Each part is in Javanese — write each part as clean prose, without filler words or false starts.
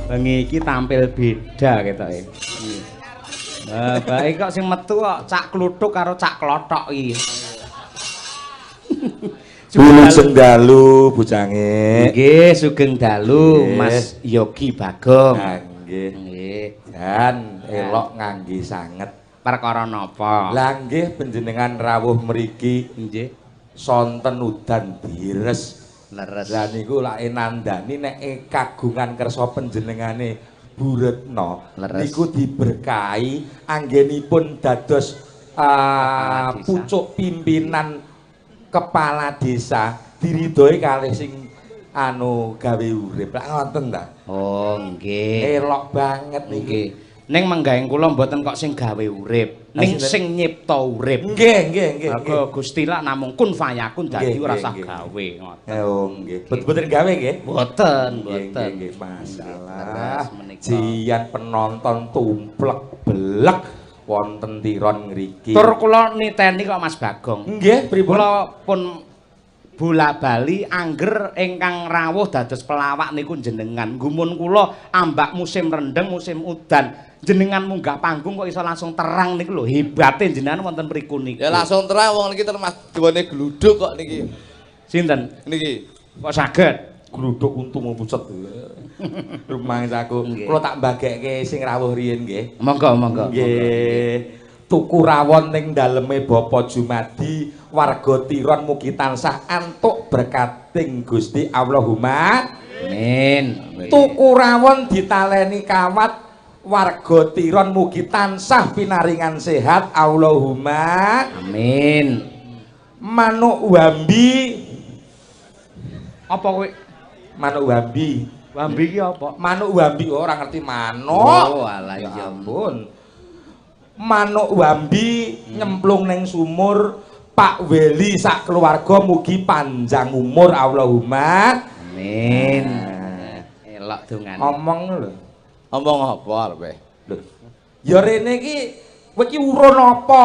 Bengi iki tampil beda ketoke. Baik kok sing metu kok cak kluthuk karo cak klothok iki. Sugeng dalu bujange. Nggih, sugeng dalu Mas Yogi Bagong. Nggih. Nggih. Dan elok ngangge sanget. Perkara napa? Lah nggih panjenengan rawuh mriki nggih sonten udan deres. Leres. Lah niku lak nandani nek kagungan kersa panjenengane Buretno niku diberkahi anggenipun dados pucuk pimpinan kepala desa diridhoi kalih sing gawe urip. Lak ngoten ta? Oh, nggih. Elok banget niki. Ning menggaing kula mboten kok sing gawe urip, ning sing nyipta urip. Nggih, nggih, nggih. Mergo Gusti lak namung kun fayakun dadi ora usah gawe ngoten. Oh, nggih. Boten gawe nggih? Boten, boten. Nggih, masalah. Jian penonton tumplek belek wonten tiron ngriki. Tur kula niteni kok Mas Bagong. Nggih, pripun? Kula pun bola-bali angger ingkang rawuh dados pelawak niku jenengan. Gumun kula ambak musim rendeng, musim udan. Jenengan munggah panggung kok iso langsung terang niku lho, hebate jenengan wonten mriku niku. Ya langsung terang wong niki termas duwane gluduk kok niki. Sinten? Niki. Kok saged gluduk untung pucet. Rumangis aku. Kula tak mbagekke sing rawuh riyin nggih. Monggo, monggo. Nggih. Tuku rawon ning daleme Bapak Jumadi, warga Tiron mugi tansah antuk berkating Gusti Allahumma amin. Tuku rawon ditaleni kawat, warga Tiron mugi tansah pinaringan sehat Allahumma amin. Manuk wambi apa kowe? Manuk wambi. Wambi ki apa? Manuk wambi ora ngerti manuk. Oh, alah ya ampun. Manuk wambi nyemplung neng sumur, Pak Weli sak keluarga mugi panjang umur Allahumma amin. Elok dongane. Omong lho. Omong apa arepe? Lho. Ya rene iki kowe iki urun apa?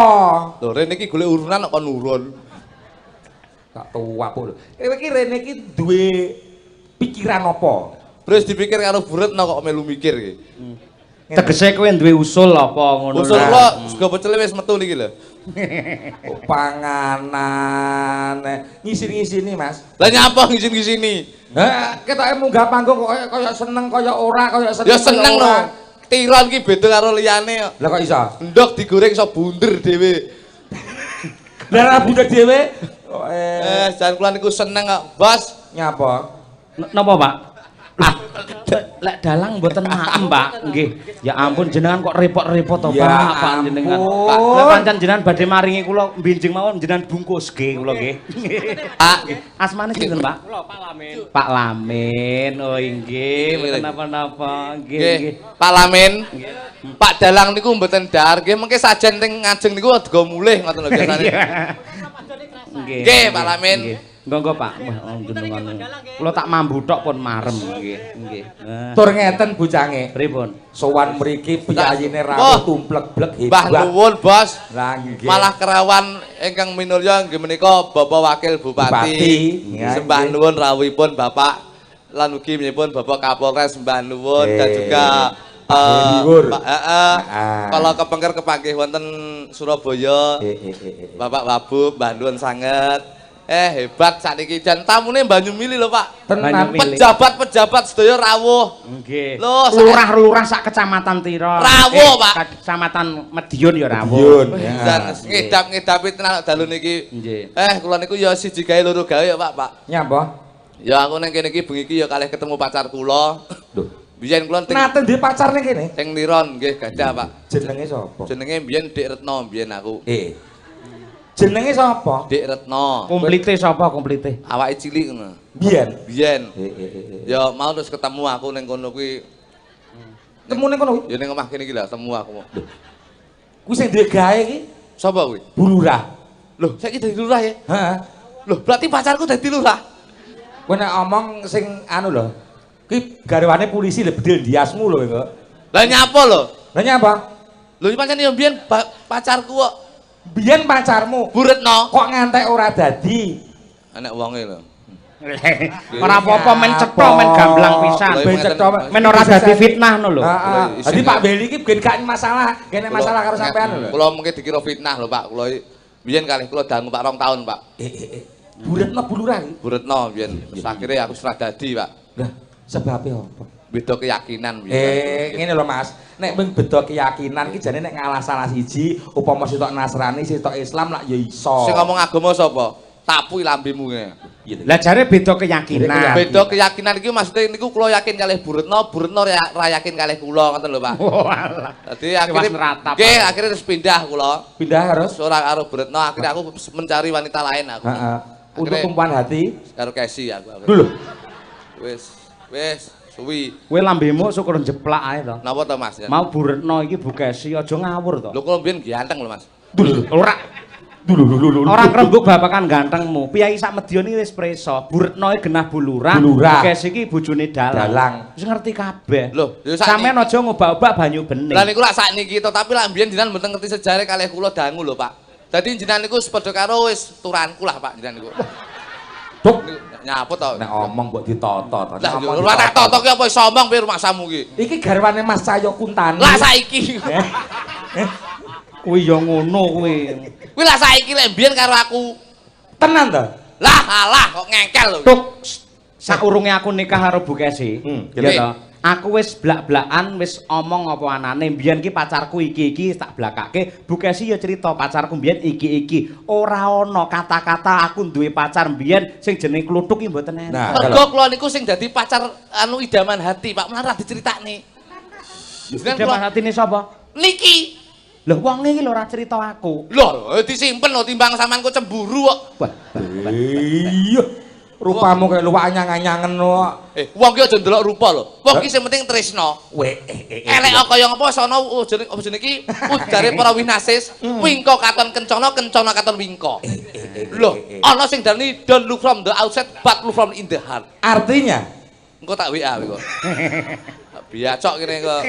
Lho rene iki golek urunan kok nurun. Tak tuwak lho. Kowe iki rene iki duwe pikiran apa? Terus dipikir karo Buretno kok melu mikir iki. Tegese kowe duwe usul apa ngono. Usul kula sego pecel wis metu niki lho. Panganan ngisin-ngisini Mas. Lah nyapa ngisin-ngisini? Ha, ketoke munggah panggung kok kaya seneng kaya ora kaya seneng. Ya seneng lho. Tiron ki beda karo liyane kok. Lah kok iso? Ndok digoreng iso bunder dhewe. Lah bunder dhewe. Jan kula niku seneng kok, Bos. Nyapa? Napa, Pak? Lek dalang mboten maem, Pak. Nggih. Ya ampun jenengan kok repot-repot to, Pak, panjenengan. Pak, lek pancen jenengan badhe maringi kula benjing mawon jenengan bungkuske kula nggih. Pak, asmane sinten, Pak? Kula Pak Lamin. Pak Lamin. Oh, nggih, mboten napa-napa. Nggih, nggih. Pak Lamin. Pak Dalang niku mboten dahar nggih, mengke sajen teng ngajeng niku aja mulih ngoten lho biasane. Nggih, Pak Lamin. Engko Pak, jenengan. Kula tak mambu tok pun marem nggih, nggih. Tur ngeten bujange. Pripun? Sowan mriki piyayine rawuh tumplek-blek Mbah hebat. nuwun, Bos. Lah nggih. Malah kerawan ingkang minulya nggih menika Bapak Wakil Bupati. Sembah nuwun rawuhipun Bapak lan ugi menyipun Bapak Kapolres Mbah nuwun dan juga kalau kepengker kepanggih wonten Surabaya. Bapak Wabub Mbah nuwun sanget. Hebat sakniki jan tamune Banyumili lho Pak. Pejabat-pejabat sedaya rawuh. Nggih. Lurah-lurah sak kecamatan Tiron. Rawuh, Pak. Kecamatan Medion ya rawuh. Dan ngedap-ngedapi tenan dalu niki. Nggih. Kula niku ya siji gawe loro gawe ya Pak. Nyapa? Ya aku ning kene iki bengi iki ya kalih ketemu pacar kula. Lho, biyen kula nate ndek pacar ning kene? Teng Tiron nggih gadah Pak. Jenenge sapa? Jenenge biyen Dik Retno biyen aku. Jenenge sapa? Dik Retno. Komplite sapa komplite? Awake cilik ngono. Biyen. Ya mau terus ketemu aku ning kono kuwi. Ketemu ning kono? Ya ning omah kene iki lho temu aku. Kuwi sing duwe gawe iki? Sapa kuwi? Bu Lurah. Loh, saiki dadi lurah ya? Heeh. Loh, berarti pacarku dadi lurah. Kowe nek omong sing anu lho. Ki garwane polisi lho bedil ndiasmu lho kok. Lah nyapa lho? Lah nyapa? Lho pancen yo mbiyen pacarku kok. Biyen pacarmu Bu Retno kok ngantek ora dadi? Anak wonge lho. Ora apa-apa men cetha men gamblang pisan. Ben cetha men ora dadi fitnah ngono lho. Heeh. Dadi Pak Beli iki ben gak masalah, gene masalah karo sampean lho. Kula mungkin dikira fitnah lho Pak. Kula biyen kalih kula dangu Pak 2 tahun Pak. Buretno bulurah iki. Buretno biyen. Akhire aku serah dadi Pak. Lah, sebabe apa? Beda keyakinan biyen. Ngene lho Mas, nek mung beda keyakinan iki jane nek ngalah salah siji, upama sitok Nasrani, sitok Islam lak ya iso. Sing ngomong agama sapa? Tapuki lambemu ngene. Lah jare beda keyakinan. Beda keyakinan iki maksudnya niku kula yakin kalih Buretno, Buretno ra yakin kalih kula ngoten lho Pak. Oh alah. Dadi akhire nggih akhire terus pindah kula. Pindah harus ora karo Buretno, akhire aku mencari wanita lain aku. Heeh. Untuk tumpuan hati karo Kesi aku. Lho. Wis suwi. Kowe lambemu syukur jeplak ae to. Napa to Mas? Mau Buretno iki Bu Kesi aja ngawur to. Lho kula mbiyen ganteng lho Mas. Ora. Orang rembug babakan gantengmu. Piyai sak Medion iki wis preso. Buretno genah bulurah. Kesi iki bojone Dalang. Wis ngerti kabeh. Lho, sampean aja ngobak-obak banyu bening. Lah niku lak sakniki to, tapi lak mbiyen jenengan mboten ngerti sejarah kalih kula dangu lho, Pak. Dadi jenengan niku padha karo wis turanku lah, Pak, jenengan niku. Duk nyaput to. Nek omong mbok ditata to. Lah ora tak tata ki apa iso omong piye rumaksamu ki. Iki garwane Mas Cahyo Kuntani. Lah saiki. Kuwi ya ngono kuwi. Kuwi lah saiki lek mbiyen karo aku. Tenan to? Lah alah kok ngengkel lho. Tuk. Sakurunge aku nikah karo Bu Kesi. Ya to. Aku wis blak-blakan wis omong apa anane mbiyen ki pacarku iki tak blakake. Bu Kesi ya cerita pacarku mbiyen iki. Ora ana kata-kata aku duwe pacar mbiyen sing jenenge kluthuk ki mboten enak. Nah, mergo kula niku sing dadi pacar anu idaman hati, Pak. Malah diceritakne. Idaman hatine sapa? Niki. Lho wong iki lho ora cerita aku. Lho, disimpen lho timbang sampean kok cemburu kok. Iya. Rupamu kayak luwak anyang-anyangen kok. Wong ki aja ndelok rupa lho. Wong ki sing penting tresno. Elek kaya ngapa sono jeneng apa jeneng iki ujare para winasis, wingko katon kencana, kencana katon wingko. Lho, ana sing darani don't look from the outside but look from in the heart. Artinya engko tak WA kok. Biacok kene kok.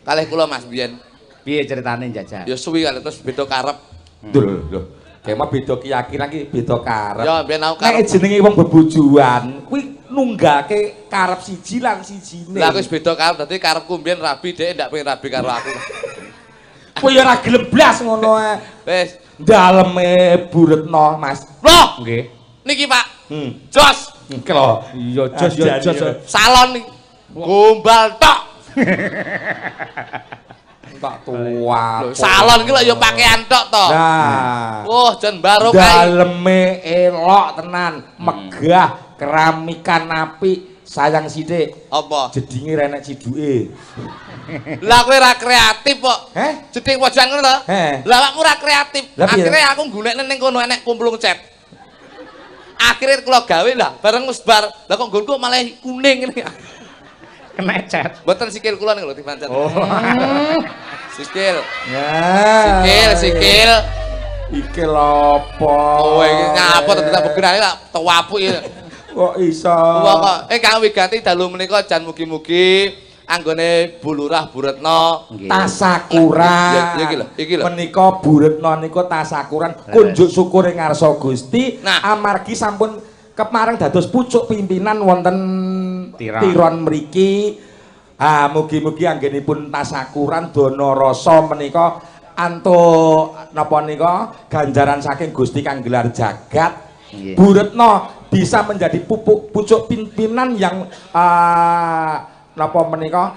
Kalih kula Mas biyen. Piye ceritane njajal? Ya suwi kali terus beda karep. Lho. Kayak mah beda keyakinan iki beda karep. Ya ben aku karep. Nek jenenge wong bebojoan, kuwi nunggake karep siji lan sijine. Lah aku wis beda karep dadi karepku mbiyen rabi dhek ndak pengen rabi karo aku. Kowe ya ora gelem blas ngono ae. Wis, daleme Buretno, Mas. Loh, Nggih. niki Pak. Jos. Iki lho. Iya jos. Salon nih. Gombal tok. Tak tua. Salon ki lho ya pakaian tok to. Nah. Jan barokah. Daleme elok tenan, megah, keramikan apik, sayang sithik. Apa? Jedinge renek ciduke. Lah kowe ora kreatif kok. Jeding pojokan ngono to? Lah awakmu ora kreatif. Akhirnya aku golekne ning kono enek kumplung cat. Akhirnya kula gawe lah, bareng wis bar. Lah kok nggonku malah kuning ngene. Kena cat. Mboten sikil kula ning lho dipancet. Oh. Sikil. Ya. Sikil. Iki lopo? Kowe iki ngapa to tak begerane tak tuwapuk iki. Kok iso? Kok Kang Wigati dalu menika jan mugi-mugi anggone Bulurah Buretno tasakuran. Ya iki lho. Menika Buretno niku tasakuran kunjuk syukur ing ngarsa Gusti amargi sampun kemareng dados pucuk pimpinan wonten Tiron mriki. Mugi-mugi anggenipun tasakuran dana rasa menika antuk napa nika ganjaran saking Gusti kang gelar jagat. Buretno bisa menjadi pucuk pimpinan yang napa menika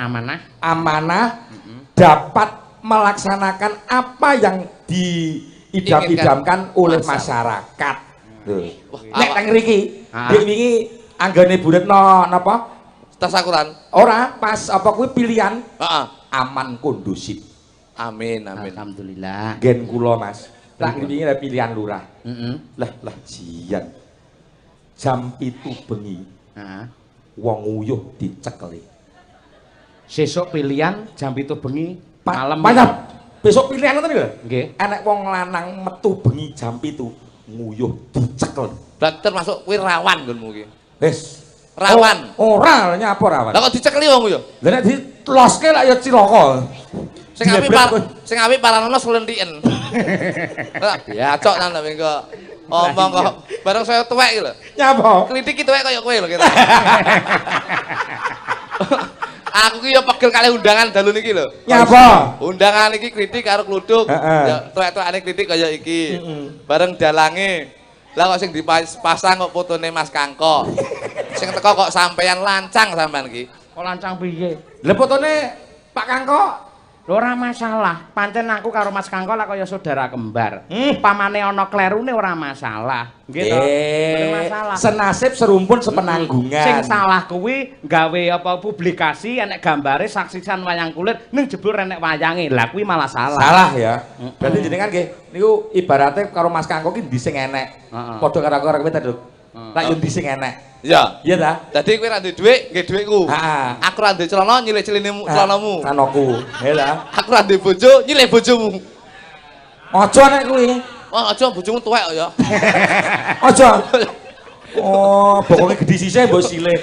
amanah dapat melaksanakan apa yang diidam-idamkan oleh masyarakat. Nek teng mriki dik wingi anggone Buretno napa tasakuran ora pas apa kuwi pilihan aman kondusif. Amin. Alhamdulillah. Gen kula Mas lah wingi pilihan lurah. Lah jian jam 7 bengi wong uyuh dicekeli. Sesuk pilihan jam 7 bengi malam. Besok pilihan ngoten lho. Nggih. Enek wong lanang metu bengi jam 7 nguyuh dicekel. Berarti termasuk kuwi rawan nggonmu iki. Wis. Rawan. Ora nyapa rawan. Lah kok dicekeli wong yo? Lah nek diloske lak ya cilaka. Sing apik paranono slentiken. Lah biacok nang mengko. Omong kok bareng saya tuwek iki lho. Nyapa? Kritik iki tuwek kaya kowe lho kita. Aku ki yo pegel kalih undangan dalu niki lho. Nyapa? Undangan iki kritik karo kluduk. Ya tuwek-tuwekane kritik kaya iki. Bareng dalange. Lah kok sing dipasang kok fotone Mas Kangko. Sing teko kok sampeyan lancang sampean iki. Kok lancang piye? Lah fotone Pak Kangko Lho ora masalah. Pancen aku karo Mas Kangko lah kaya saudara kembar. Pamane ana klerune ora masalah. Nggih to? Ora masalah. Senasib serumpun sepenanggungan. Sing salah kuwi gawe apa publikasi enek gambare saksisan wayang kulit ning jebul enek wayange. Lah kuwi malah salah. Salah ya. Berarti jenengan nggih niku ibaratnya karo Mas Kangko ki ndi sing enek. Padha karo kowe ta, Duk. Lah yo ndi sing enek. Ya. Iya ta? Dadi kowe ra duwe dhuwit, nggih dhuwitku. Heeh. Aku ra duwe celana nyilih celinemu celanamu. Anoku. Ya ta? Aku ra duwe bojo, nyilih bojomu. Aja nek kuwi. Wah, aja bojomu tuwek ya. Aja. Oh, bokonge gedhi sisih mbok silih.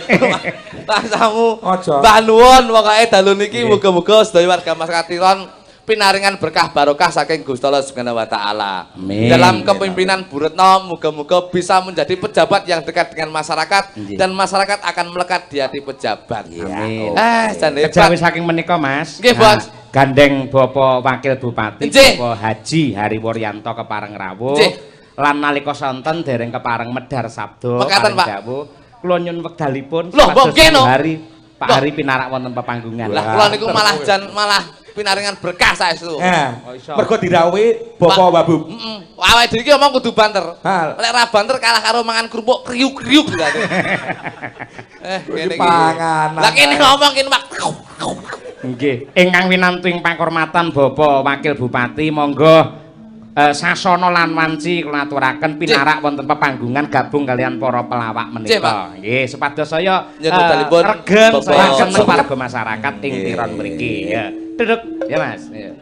Rasamu. Aja. Mbah nuwun pokoke dalu niki muga-muga sedaya warga masyarakat Tiron pinaringan berkah barokah saking Gusti Allah Subhanahu wa taala. Dalam kepemimpinan Bu Retno muga-muga bisa menjadi pejabat yang dekat dengan masyarakat dan masyarakat akan melekat di hati pejabat. Amin. Jan hebat. Kejawi saking menika, Mas. Nggih, Bos. Gandeng Bapak Wakil Bupati Bapak Haji Hariwaryanto kepareng rawuh. Lan nalika sonten dereng kepareng medhar sabda Mekaten, Pak. dawuh. Kula nyun wekdalipun Loh, kok hari Pak Hari pinarak wonten pepanggungan. Lah kula niku malah pinaringan berkah saestu. Mergo dirawuhi Bapak Wabub. Heeh. Awake dhewe iki omong kudu banter. Lek ra banter kalah karo mangan kerupuk kriuk-kriuk berarti. Kene iki. Panganan. Lah kene ngomong kene Pak. Nggih, ingkang winantuing pangkurmatan Bapak Wakil Bupati monggo sasana lan wanci kula aturaken pinarak wonten pepanggungan gabung kalian para pelawak menika. Nggih, supados saya regeng sayaken warga masyarakat ing Tiron mriki. Ya. Duduk ya Mas. Ya.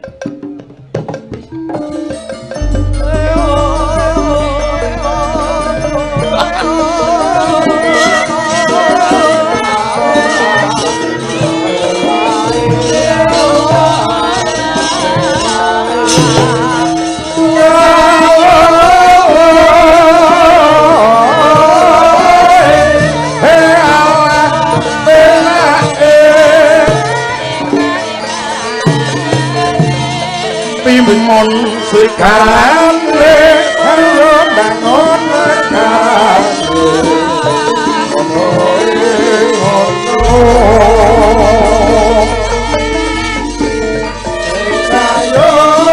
Mon sekarang le halo bangun lekas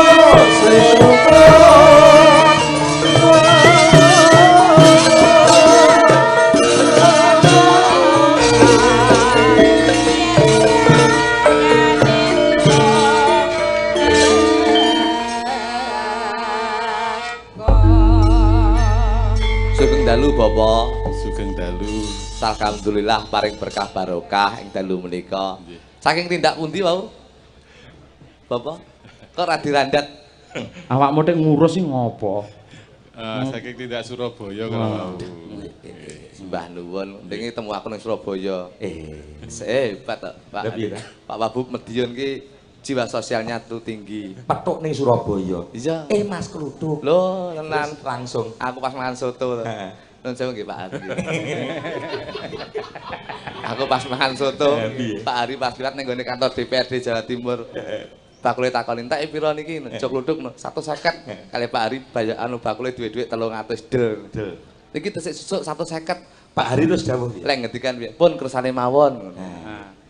ayo Bapak sugeng dalu. Alhamdulillah paring berkah barokah ing dalu menika. Saking tindak pundi wau? Bapak, kok ra dirandat? Awakmu tek ngurus sing ngopo? Saking tindak Surabaya kok wau. Mbah nuwun, ndenge temu aku ning Surabaya. Hebat to, Pak. Pak Wabub Medion ki jiwa sosialnya tuh tinggi. Petuk ning Surabaya. Iya. Mas Kluthuk. Lho, tenan langsung. Aku pas mangan soto. Nun sewu nggih Pak Ari. Aku pas mangan soto, Pak Ari pas liwat ning gone kantor DPRD Jawa Timur. Bakule takoni, "Entek pira niki?" Jok kluduk 150. Kali Pak Ari bayar bakule duwe-duwe 300 del. Niki tesik susuk 150. Pak Ari terus dawuh. Lek ngendikan piye? Pun kersane mawon.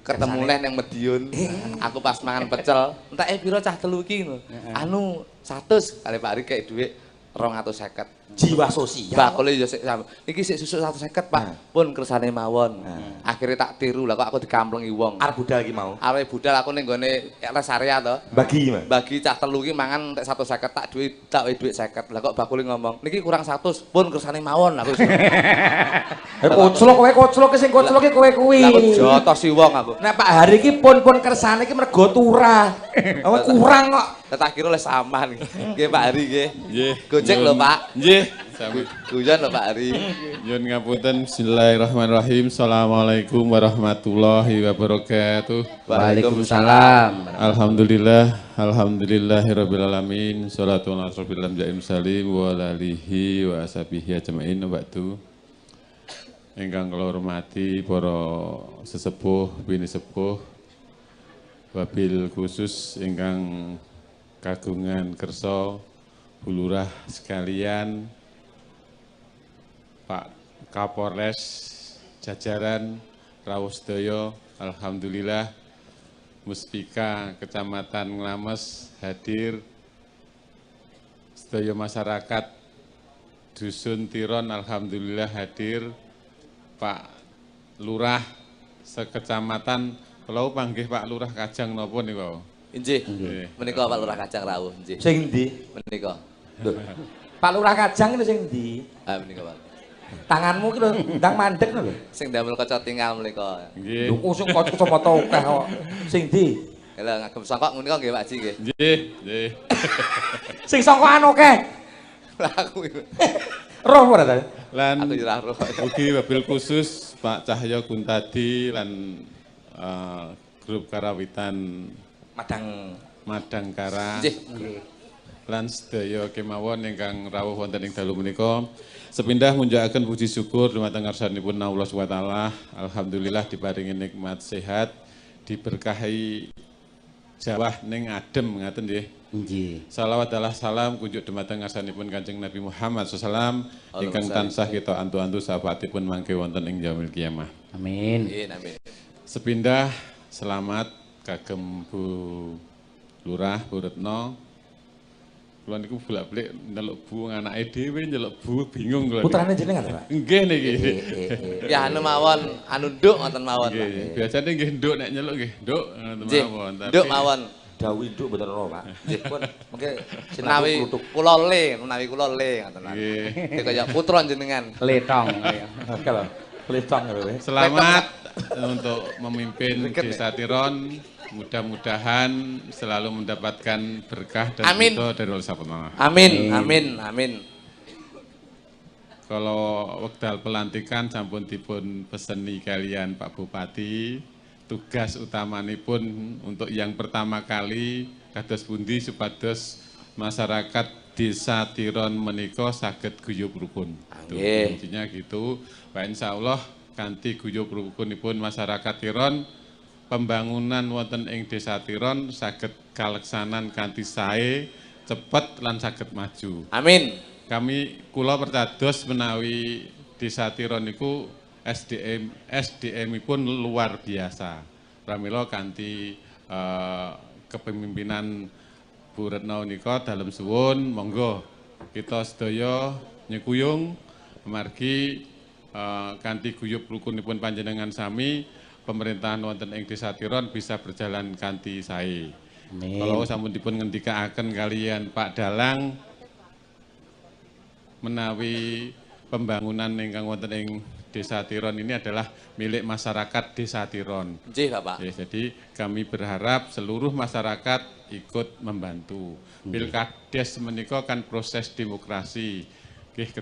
Ketemu neh ning Medion. Aku pas mangan pecel, "Entek pira cah telu iki?" Anu 100. Kali Pak Ari kek dhuwit 250. Jiwa sosial. Bakule ya sik iki sik susuk 150, Pak. Pun kersane mawon. Akhire tak tiru lah kok aku dikamplengi wong. Arep budal iki mau. Arep budal aku ning gone rest area to. Bagi, Mas. Bagi cah telu iki mangan entek 150 tak duit 50. Lah kok bakule ngomong, "Niki kurang 100, pun kersane mawon." Aku. Koclok sing koclok ki kowe kuwi. Lah kok jotosi wong aku. Nek Pak Hari iki pun kersane iki mergo turah. Kurang kok. Tak kira oleh sama nih. Nggih Pak Hari nggih. Nggih. Gojek lho, Pak. Nggih. Guyon lho Pak Ari. Nyun ngapunten, bismillahirrahmanirrahim. Assalamualaikum warahmatullahi wabarakatuh. Waalaikumsalam. Alhamdulillahirabbil alamin. Sholatu ala asrofil anbiya'i salim wa alihi wa ashabihi ajmain wa ba'du. Ingkang kula hormati para sesepuh, bini sepuh, wabil khusus ingkang kagungan kersa bulurah sekalian, Pak Kapolres jajaran rawuh sedaya, alhamdulillah Muspika Kecamatan Nglames hadir, sedaya masyarakat Dusun Tiron alhamdulillah hadir, Pak Lurah sekecamatan, kalau panggih Pak Lurah Kajang napa niku? Injih. Menika Pak Lurah Kajang rawuh injih. Sing ndi? Menika. Pak Lurah Kajang itu sing ndi? Ah menika Pak. Tanganmu ki lho ndang mandek lho. Sing damel kaca tinggal menika. Nggih. Lho kok kacamata akeh kok. Sing ndi? Lha ngagem sangkok menika nggih Pak Ji nggih. Nggih, nggih. Sing sangkokan akeh. Lah aku Roh ora ta? Lan aku ora roh. ugi wabil khusus Pak Cahyo Guntadi lan grup karawitan Madangkara. Nggih. Lan sedaya kemawon ingkang rawuh wonten ing dalu menika sepindah munjakaken puji syukur dumateng ngarsanipun Allah SWT. Alhamdulillah diparingi nikmat sehat, diberkahi jawah ning adem ngaten nggih. Nggih. Salawat adalah salam kunjuk dumateng ngarsanipun Kanjeng Nabi Muhammad SAW ingkang tansah kita antu-antu sahabatipun mangke wonten ing yaumil kiamah. Amin. Amin. Sepindah selamat kagem Bu Lurah Bu Retno. Kula niku bolak-balik ndelok Bu anake dhewe ndelok Bu bingung kula. Putrane jenengan ta, Pak? Nggih niki. Ya anu mawon, anu nduk ngoten mawon. Nggih, biasane nggih nduk nek nyeluk nggih nduk ngoten mawon. Nduk mawon. Dawuh nduk mboten ora, Pak. Nggih, pun mengke Menawi kula le, menawi kula le ngoten. Nggih. Iki kaya putra jenengan. Letong. Oke lho. Letong lho. Selamat untuk memimpin Desa Tiron. Mudah-mudahan selalu mendapatkan berkah dan ridho dari Allah SWT. Amin, amin, amin. Kalau wekdal pelantikan sampun dipun peseni kalian Pak Bupati, tugas utamanya-pun untuk yang pertama kali kados pundi supados masyarakat Desa Tiron menika saged guyub rukun. Nggih. Intinya gitu. Pak insyaallah kanthi guyub rukunipun masyarakat Tiron, pembangunan wonten ing Desa Tiron saged kaleksanan kanthi sae, cepet lan saged maju. Amin. Kula percados menawi Desa Tiron niku SDM-ipun luar biasa. Pramila kanthi kepemimpinan Bu Retno nika dalem suwun monggo kita sedaya nyekuyung amargi kanthi guyub rukunipun panjenengan sami pemerintahan wonten ing Desa Tiron bisa berjalan kanthi sae. Kalau sampun dipun ngendikaaken kalian Pak Dalang menawi pembangunan ingkang wonten ing Desa Tiron ini adalah milik masyarakat Desa Tiron. Nggih, Bapak. Ya, jadi kami berharap seluruh masyarakat ikut membantu. Pilkades menika kan proses demokrasi. Nggih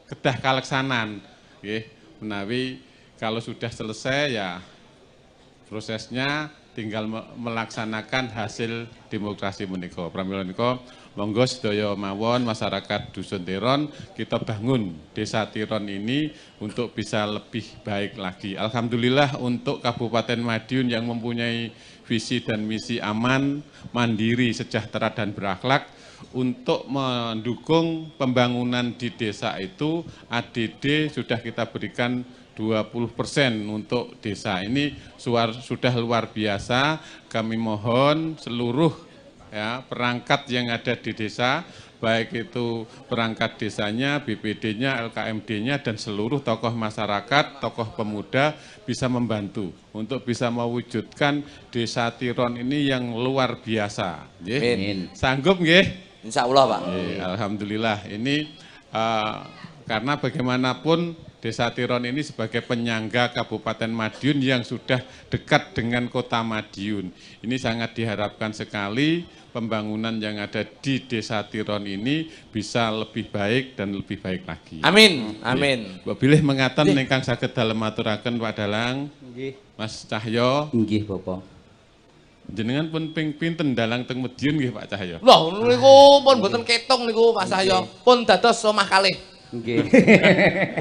kedah kaleksanan. Nggih menawi kalau sudah selesai ya prosesnya tinggal melaksanakan hasil demokrasi menika. Pramila menika monggo sedaya mawon masyarakat Dusun Tiron kita bangun Desa Tiron ini untuk bisa lebih baik lagi. Alhamdulillah untuk Kabupaten Madiun yang mempunyai visi dan misi aman, mandiri, sejahtera dan berakhlak, untuk mendukung pembangunan di desa itu ADD sudah kita berikan 20% untuk desa ini sudah luar biasa. Kami mohon seluruh perangkat yang ada di desa, baik itu perangkat desanya, BPD-nya, LKMD-nya, dan seluruh tokoh masyarakat, tokoh pemuda bisa membantu untuk bisa mewujudkan Desa Tiron ini yang luar biasa. Amin. Sanggup nggih? Insya Allah, Pak. Alhamdulillah ini karena bagaimanapun Desa Tiron ini sebagai penyangga Kabupaten Madiun yang sudah dekat dengan Kota Madiun. Ini sangat diharapkan sekali pembangunan yang ada di Desa Tiron ini bisa lebih baik dan lebih baik lagi. Amin, amin. Mbok bilih mengaten ingkang saged dalem maturaken Pak Dalang. Nggih. Mas Cahyo. Nggih, Bapak. Jenengan pun ping pinten dalang teng Madiun nggih Pak Cahyo? Loh niku pun mboten ketung niku Pak Cahyo. Pun dados omah kalih. Nggih.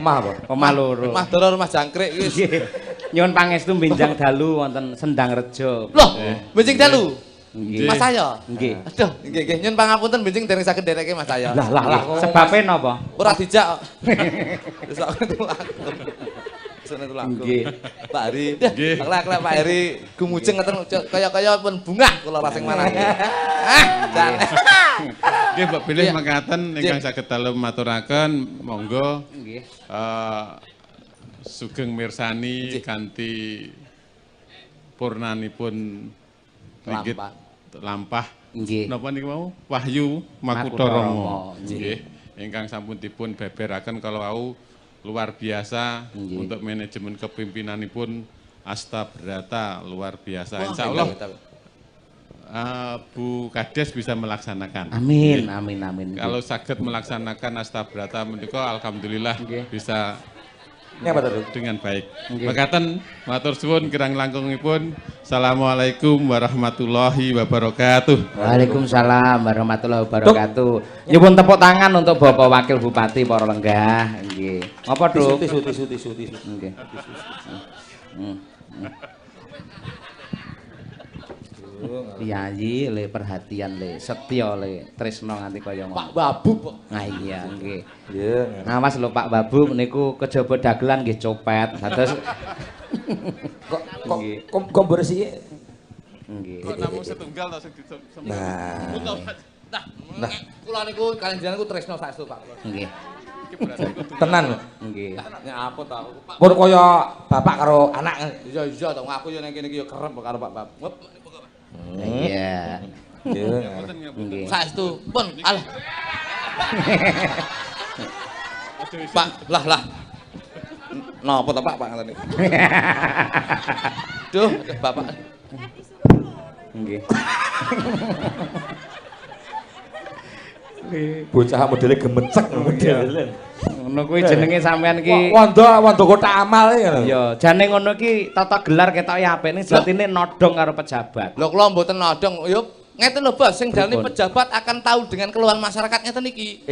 Omah apa? Omah loro. Omah doro rumah jangkrik wis. Nggih. Nyuwun pangestu benjang dalu wonten Sendangrejo. Loh, benjing dalu. Nggih. Mas Cahyo. Nggih. Aduh, nggih nyuwun pangapunten benjing dereng saged ndereke Mas Cahyo. Lah sebabe napa? Ora dijak kok. Wis kok ketulaku. Sene tulaku. Nggih. Pak Heri. Klek Pak Heri gumujeng ngeten kaya-kaya pun bungah kula rasing manane. Jan. Nggih, Mbak bilih mekaten ingkang saged dalem maturaken, monggo. Nggih. Sugeng mirsani kanthi purnanipun nggih lampah. Nggih. Napa niku mau? Wahyu Makutharama. Nggih. Ingkang sampun dipun beberaken kalau wau luar biasa. Untuk manajemen kepimpinan-pun Asta Brata luar biasa. Insyaallah Bu Kades bisa melaksanakan. Amin, amin, amin. Kalau saged melaksanakan Asta Brata menika alhamdulillah bisa dengan baik. Mekaten matur suwun kirang langkungipun. Assalamualaikum warahmatullahi wabarakatuh. Waalaikumsalam warahmatullahi wabarakatuh. Nyuwun tepuk tangan untuk Bapak Wakil Bupati Para Lenggah. Nggih. Apa, Duk? Tisu. Nggih. Piyayi le perhatian le, setya le, tresno nganti kaya ngono. Pak Babuk kok. Nah iya nggih. Nggih. Awas lho Pak Babuk niku kejaba dagelan nggih copet. Dados kok bersih. nggih. Kok namung setunggal to sing Nah, kula niku kalian jenengan niku tresno saestu Pak. Nggih. Tenan. Nggih. Ya apa ta? Pun kaya bapak karo anak. Iya to aku yo ning kene iki yo kerep karo Pak Babuk. Iya. Nggih. Saestu pun alah. Pak, lah. Napa to Pak ngoten niku? Duh, Bapak. Nggih. Bocah modele gemecek modele. Ngono kuwi jenenge sampean iki. Wanda kotak amal iki. Ya, jane ngono iki tata gelar ketoke apik ning jatine nodong karo pejabat. Lho kula mboten nodong, yo ngeten lho Bos, sing dalane pejabat akan tahu dengan keluhan masyarakat ngeten iki.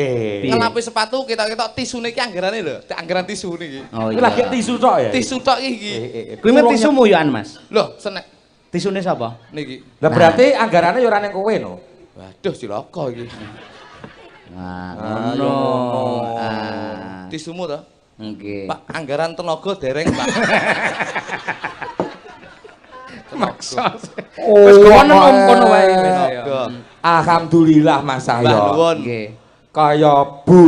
Ngelapi sepatu kita tisune iki anggarane lho, anggaran tisu niki. Oh iya. iya. Lagi tisu tok ya? Tisu tok iki. Kuwi men tisumu ya Mas. Loh, senek Tisune sapa? niki. Lah berarti anggarane ya ora ning kowe no. Waduh, cilaka iki. Nah, ngono. Tisumu to? Nggih. Pak, anggaran tenaga dereng, Pak. Maksa. Wis kono kono wae. Alhamdulillah Mas Cahyo. Nggih. Kaya Bu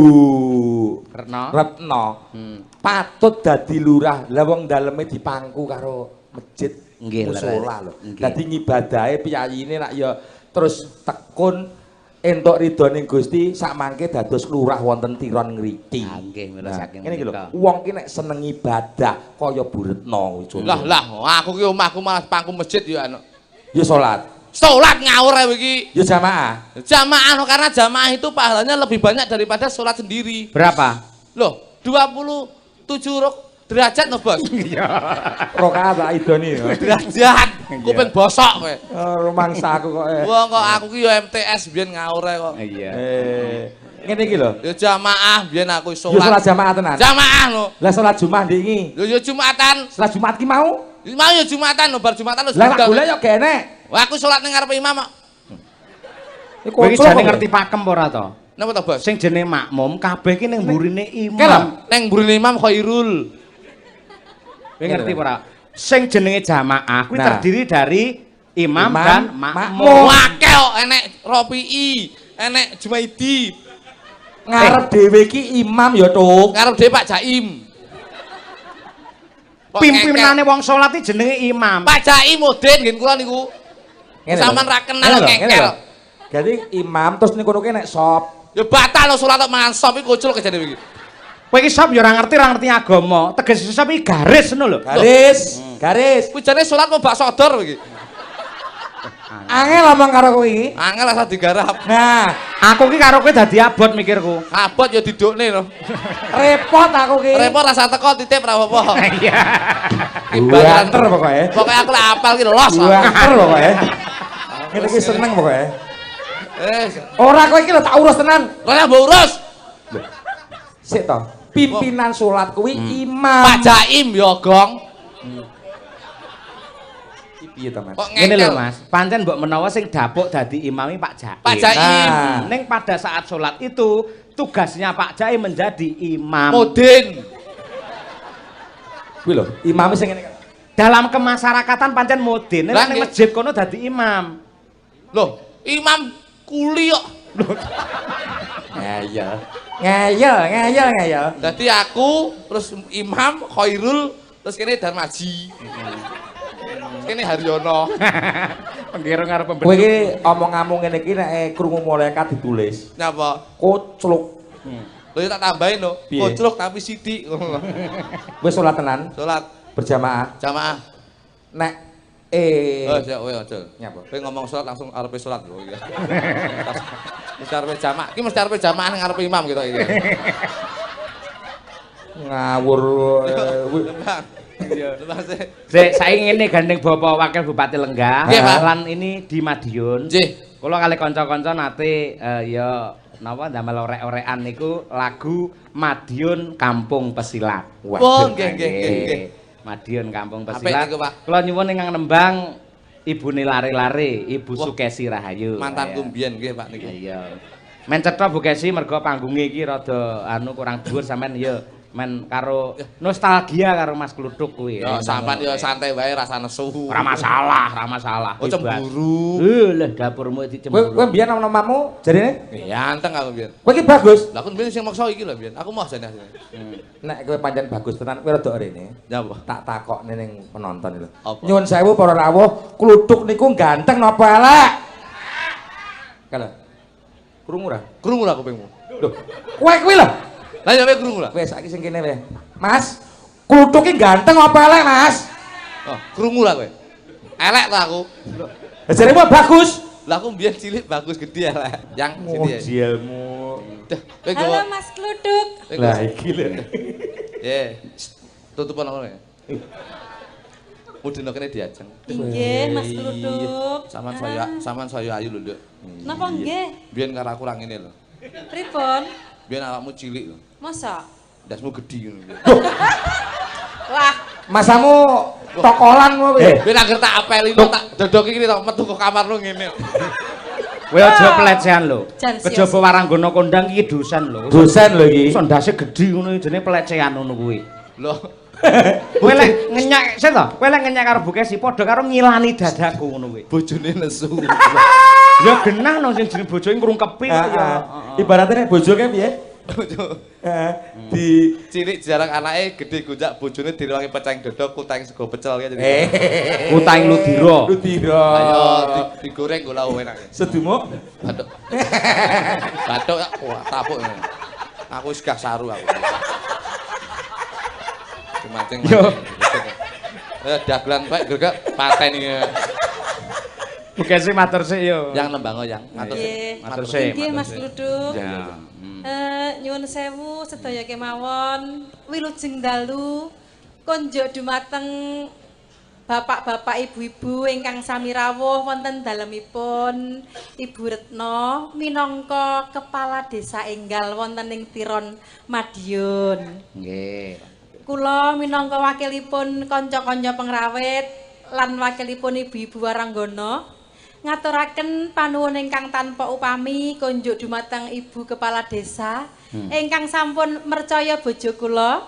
Retno. Patut dadi lurah. Lah wong daleme dipangku karo masjid musala lho. Dadi ngibadahe piyayine nak ya terus tekun entuk ridhoning Gusti sak mangke dados lurah wonten Tiron ngriki. Nggih, saking ngene iki lho. Wong ki nek seneng ibadah kaya Bu Retno kuwi. Lah, aku ki omahku malah pangku masjid ya anu. Ya salat. Salat ngawur ae iki. Ya jamaah. Jamaah karena jamaah itu pahalanya lebih banyak daripada salat sendiri. Berapa? Loh, 27 derajat no Bos. Iya. Rakaat tak idoni. Derajat. Kuping bosok kowe. Rumangsa aku kok. Wong kok aku ki yo MTS biyen ngawur ae kok. Iya. Ngene iki lho. Ya jamaah biyen aku Ya salat salat. jamaah tenan. Jamaah lho. Lah salat Jumat ndek iki. Lho ya Jumatan. Salat Jumat ki mau. Mau ya Jumatan lho, bar Jumatan lho. Lah tak golek yo gak enek. Wah, aku salat ning ngarep imam kok. Kowe iki jane ngerti pakem ora to? Napa to, Bos? Sing jenenge makmum kabeh ki ning mburine imam. Kelem. Ning mburine imam Khairul. Kowe ngerti ora? Sing jenenge jamaah kuwi Nah. terdiri dari imam dan makmum. makmum. Akeh kok enek Ropi'i, enek Jumaidi. Ngarep dhewe ki imam ya, Tuk. Ngarep dhewe Pak Jaim. Kok Pimpinane wong salat iki jenenge imam. Pak Jaim Udin ngen kula niku. Sampeyan ra kenal ngengkel. Jadi imam terus ning kono ki nek sop. Ya batal lho salat kok mangan sop iki kucul kejane iki. Kowe iki sop ya ora ngerti agama. Teges sop iki garis ngono lho. Garis. Kuwi jane salat mau bak sodor iki. Angel ngomong karo kowe iki. Angel asal digarap. Nah, aku ki karo kowe dadi abot mikirku. Abot ya didukne lho. Repot aku ki. Repot rasa teko titip ra apa-apa. Iya. Banter pokoke. Pokoke aku lek apal ki los. Banter pokoke. Ngene iki seneng pokoke. Ora kowe iki lho tak urus tenan. Ora mbok urus. Sik to. Pimpinan salat kuwi imam. Pak Jaim ya, Gong. Piye to, Mas? Ngene lho Mas, pancen mbok menawa sing dapuk dadi imami Pak Jaim. Pak Jaim. Ning pada saat salat itu tugasnya Pak Jaim menjadi imam. Mudin. Kuwi lho, imam sing ngene. Dalam kemasyarakatan pancen mudin, nek ning masjid kono dadi imam. Loh, imam kuli kok. Ngeyel. Dadi aku terus imam Khairul terus kene Darmaji. Kene Haryono. Penggero karo pembeduk. Kowe iki omong-omong ngene iki nek krungu malaikat ditulis. Nyapa? Kocluk. Lho ya tak tambahin lho. Kocluk tapi sithik ngono lho. Wis salat tenan? Salat Berjamaah. jamaah. Nek Oh, ya kowe aja. Nyapa? Kowe ngomong salat langsung arepe salat lho iki. Mesti arepe jamaah. Iki mesti arepe jamaah ning arepe imam gitu iki. Ngawur. Iya, Sik saiki ngene gandeng Bapak Wakil Bupati Lenggah lan ini di Madiun. Nggih. Kula kali kanca-kanca nate ya napa ndamel orek-orekan niku lagu Madiun Kampung Pesilat. Wah, nggih. Madiun Kampung Apik Pesilat. niku, Pak. Kula nyuwun ingkang nembang Ibune Lare-lare, Ibu Sukesi Rahayu. Mantanku mbiyen nggih, Pak niki. Iya. Men cetha Bu Kesi mergo panggunge iki rada kurang dhuwur sampean ya men karo nostalgia karo Mas Kluthuk kuwi. Ya sampean ya santai wae rasa nesu. Ora masalah. Oh cemburu. Leh dapurmu iki Kowe cemburu. mbiyen ana namamu jarine? Ya anteng aku mbiyen. Kowe iki bagus. Lah aku mbiyen sing maksa iki lho mbiyen. Aku mau jane. Nek kowe pancen bagus tenan kowe rada rene. Nyapa? Tak takokne ning penonton lho. Apa? Nyuwun sewu para rawuh, Kluthuk niku ganteng napa elek? Kalau krungu ra? Krungu lah kupingmu. Lho, kowe kuwi lho. Lah ya kowe krungu lah. Wes saiki sing kene wae. Mas, Kluthuk ki ganteng apa elek, Mas? Oh, krungu lah kowe. Elek ta aku. Lah jaremu bagus. Lah aku mbiyen cilik bagus gede elek. Yang sini ya. Jielmu. Dah, kowe Halo gowo. Mas Kluthuk. Lah iki lho. Tutupan ngono ya. Mudine kene diajeng. Nggih Mas Kluthuk. Sampean saya ayu lho, Nduk. Napa nggih? Biyen karo aku ra ngene lho. Pripun? Biyen awakmu cilik lho. Masa? Ndasmu gedhi ngono. Wah, Masamu tokolan ngono piye? Biyen anggere tak apeli tak dodoki iki tok metu ke kamarmu ngene. Kowe aja pelecehan lho. Jan sia-sia. Kejaba Waranggana kondang iki dosen lho. Dosen lho iki. Sondase gedhi ngono jenenge pelecehan ngono kuwi. Lho, Kowe lek ngenyak sik to, kowe lek ngenyak karo Bu Kesi padha karo ngilani dadaku ngono kuwi. bojone nesu. Ya genah nang sing jeneng bojoe ngrungkepi kok ya. Ibaratnya nek bojoke piye? Di Cilik jarang anake gede gonjak bojone direwangi peceng dodok kutang sego pecel ya jadi. Utaing ludira. Ludira. Ayo digoreng kok lah enak. Sedumuk. Bathuk. Bathuk ya wah tapuk. Aku wis gak saru aku. Mancing. Dagelan bae gregek paten iki. Bu Kesi matur sik yo. Yang nembang yang matur sik. Matur sik. nggih Mas Kluthuk. Ya. Nyuwun sewu sedaya kemawon wilujeng dalu konjuk dumateng bapak-bapak ibu-ibu ingkang sami rawuh wonten dalemipun Ibu Retno minangka kepala desa enggal wonten ing Tiron Madiun. Nggih. Kula minangka wakilipun kanca-kanca pengrawit lan wakilipun ibu-ibu Waranggana ngaturaken panuwun ingkang tanpa upami konjuk dumateng Ibu Kepala Desa ingkang sampun mercaya bojo kula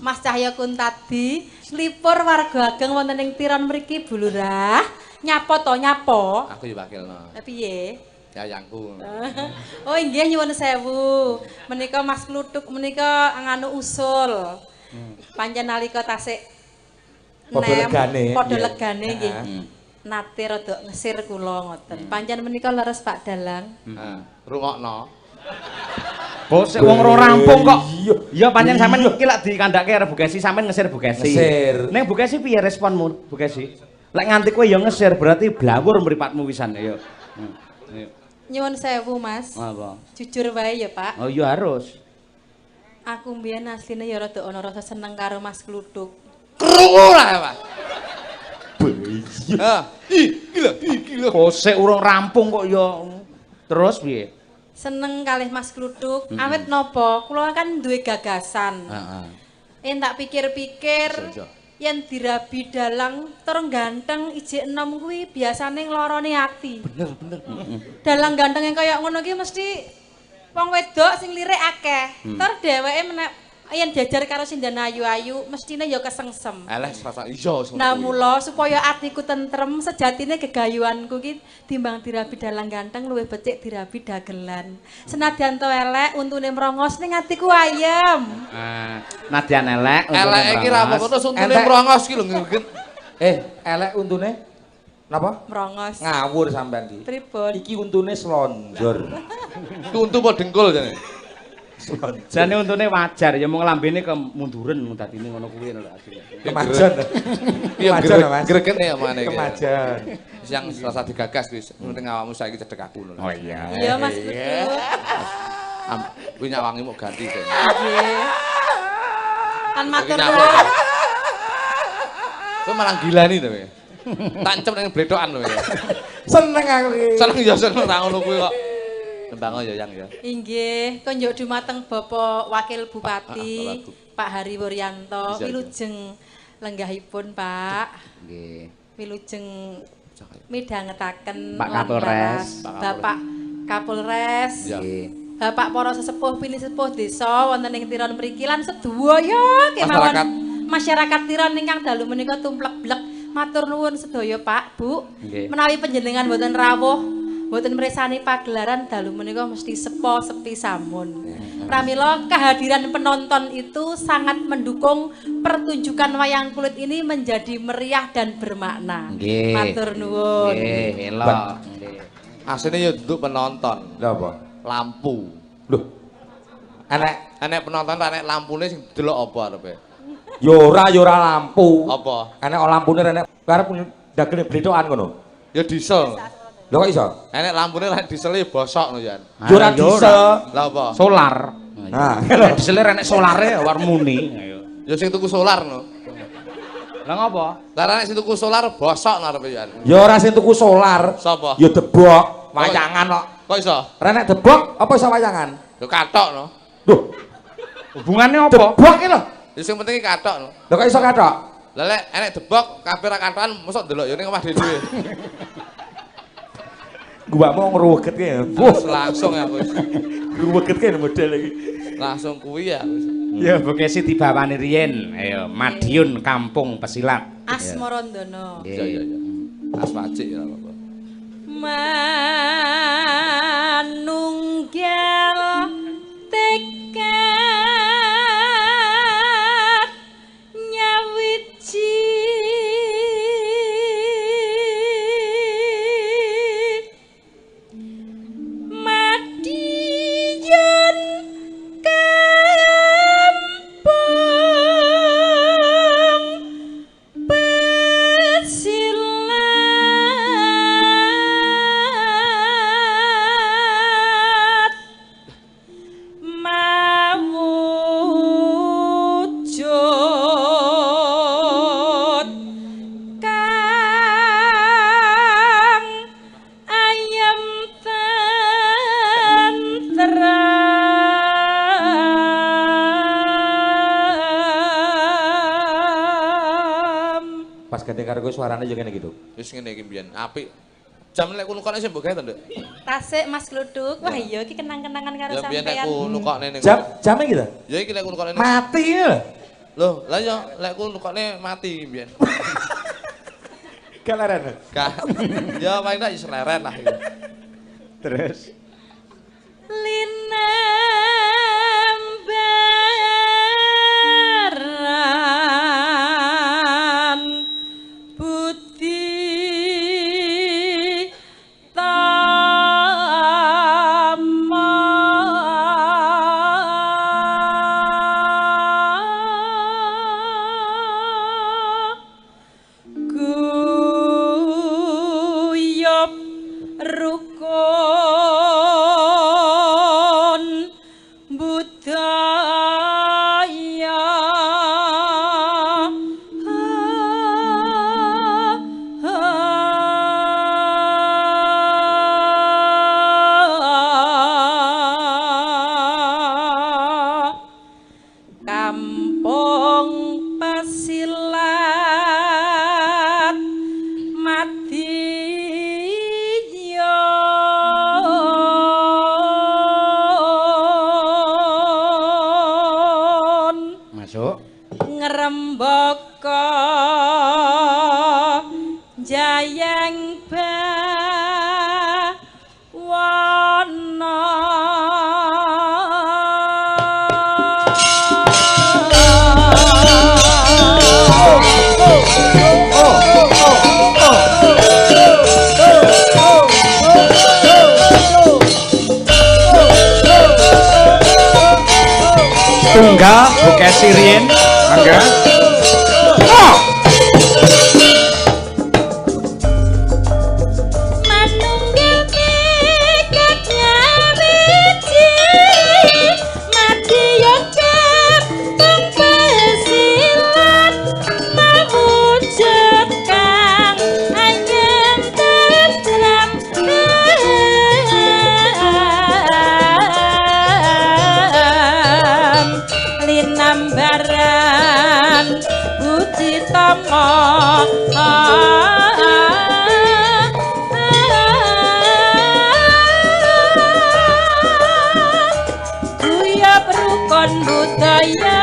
Mas Cahya Kuntadi lipur warga ageng wonten ing Tiron mriki Bu Lurah nyapa to nyapa Aku ya wakilno. piye Yayangku. Oh inggih nyuwun sewu menika Mas Kluthuk menika nganu usul pancen nalika tasik padha legane nggih nate rada ngesir kula ngoten pancen menika leres Pak Dalang Rungokno. Bosek wong ora rampung kok. Iya pancen sampean iki lak dikandhake arep Bugesi sampean ngesir Bugesi. Ngesir. Ning Bugesi piye responmu Bugesi? Lek nganti kowe ya ngesir berarti blawur mripatmu wisan ya. Nyuwun sewu, Mas. Apa? Jujur wae ya, Pak. Oh iya harus. Aku mbiyen asline ya rada ana rasa seneng karo Mas Kluthuk. Krungu lah, Pak. Ah, gila. Bosek urung rampung kok ya. Terus piye? Seneng kalih Mas Kluthuk. Awit napa? Kula kan duwe gagasan. Heeh. Tak pikir-pikir yen dirabi dalang tur ganteng ijik enom kuwi biasane nglorone ati. Bener. Dalang ganteng yang kaya ngono ki mesti wong wedok sing lirik akeh. Tur dheweke yen jajar karo sindan ayu-ayu mestine ya kesengsem. Eleh rasa iya. Nah mula supaya atiku tentrem sejatine gegayuhanku ki timbang dirabi dalang ganteng luwih becik dirabi dagelan. Senadyan to elek untune mrongos ning atiku ayem. Nadyan elek untune Elek iki ra apa-apa terus untune mrongos ki lho nggen. Elek untune napa? Mrongos. Ngawur sampean iki. Pripun? Iki untune slonjor. Iki untu apa dengkul jane? Jane untune wajar ya mung lambene kemunduren dadine ngono kuwi lho asline. Kemajan. Iya Mas. greget ya mane iki. Kemajan. Yang rasa digagas wis penting awakmu saiki cedhek aku lho. Oh iya. Iya Mas Kluthuk. Kuwi nyawangi mau ganti to. Nggih. Kan matur Iki nuwun. Kowe malah gilani to kowe. Tancep ning bledhokan lho. Seneng aku iki. Seneng ya seneng ra ngono kuwi kok. Nembang ya yang ya. Inggih, konjuk dumateng Bapak Wakil Bupati Pak Hari Wuryanto, wilujeng lenggahipun Pak. Nggih. Wilujeng midhangetaken Pak Kapolres. Bapak Kapolres. Nggih. Bapak para sesepuh pilih sepuh desa wonten ing Tiron mriki lan sedaya kemawon masyarakat Tiron ingkang dalu menika tumplek-blek. Matur nuwun sedaya Pak, Bu. Menawi panjenengan boten rawuh mboten mresani pagelaran dalu menika mesti sepi samun. Pramila kehadiran penonton itu sangat mendukung pertunjukan wayang kulit ini menjadi meriah dan bermakna. Nggih. Matur nuwun. Nggih, elok. Nggih. Asline ya duduk penonton. Lha apa? Lampu. Loh. Enek penonton enek lampune sing delok apa arepe? ya ora lampu. Apa? Enek lampune enek arep dagene bledhokan ngono. Ya diesel. Lho kok iso? Enek lampune lek diesel bosok no Jan. Ya ora diesel. Lah apa? Solar. Nah, lek diesel enek solare war muni. Ayo. Ya sing tuku solar no. Lah ngopo? Lah nek sing tuku solar bosok no arepe Jan. ya ora sing tuku solar. Sapa? Ya debok, wayangan kok. Kok iso? Renek debok apa iso wayangan? Ya kathok no. Duh, Hubungannya apa? debok iki lho. Ya sing penting iki kathok no. Lho kok iso kathok? Lah lek enek debok kabeh ra kathokan mosok delok ya ning omah dhewe. Gua mau ngruweget ki. Langsung ya wis. Ngruweget ki model iki. Langsung kuwi ya wis. Ya Bugesi dibawani riyen. Ayo Madiun Kampung Pesilat. Asmarandono. Iya. Aswacik ya apa. Manunggal tekad nyawiji madiyan kampung Pesilat mawujud kang ayem tentrem. Pas ganti karo kowe suarane yo ngene gitu. Wis ngene iki mbiyen apik. Jam lek ku nukokne sing mbok gawe to, Nduk? Tasik Mas Gluduk. Wah iya iki kenang-kenangan karo Ya mbiyen lek sampean. ku nukokne ning. Jame gitu. Ya iki lek ku nukokne. Mati lho. Loh, lah ya lek ku nukokne mati mbiyen. Keleren. Gak. Ya paling tak iso leren lah iki. Terus Linembaran budi tama jayeng bawana. Tunggal buka sirien angga Guyub rukun budaya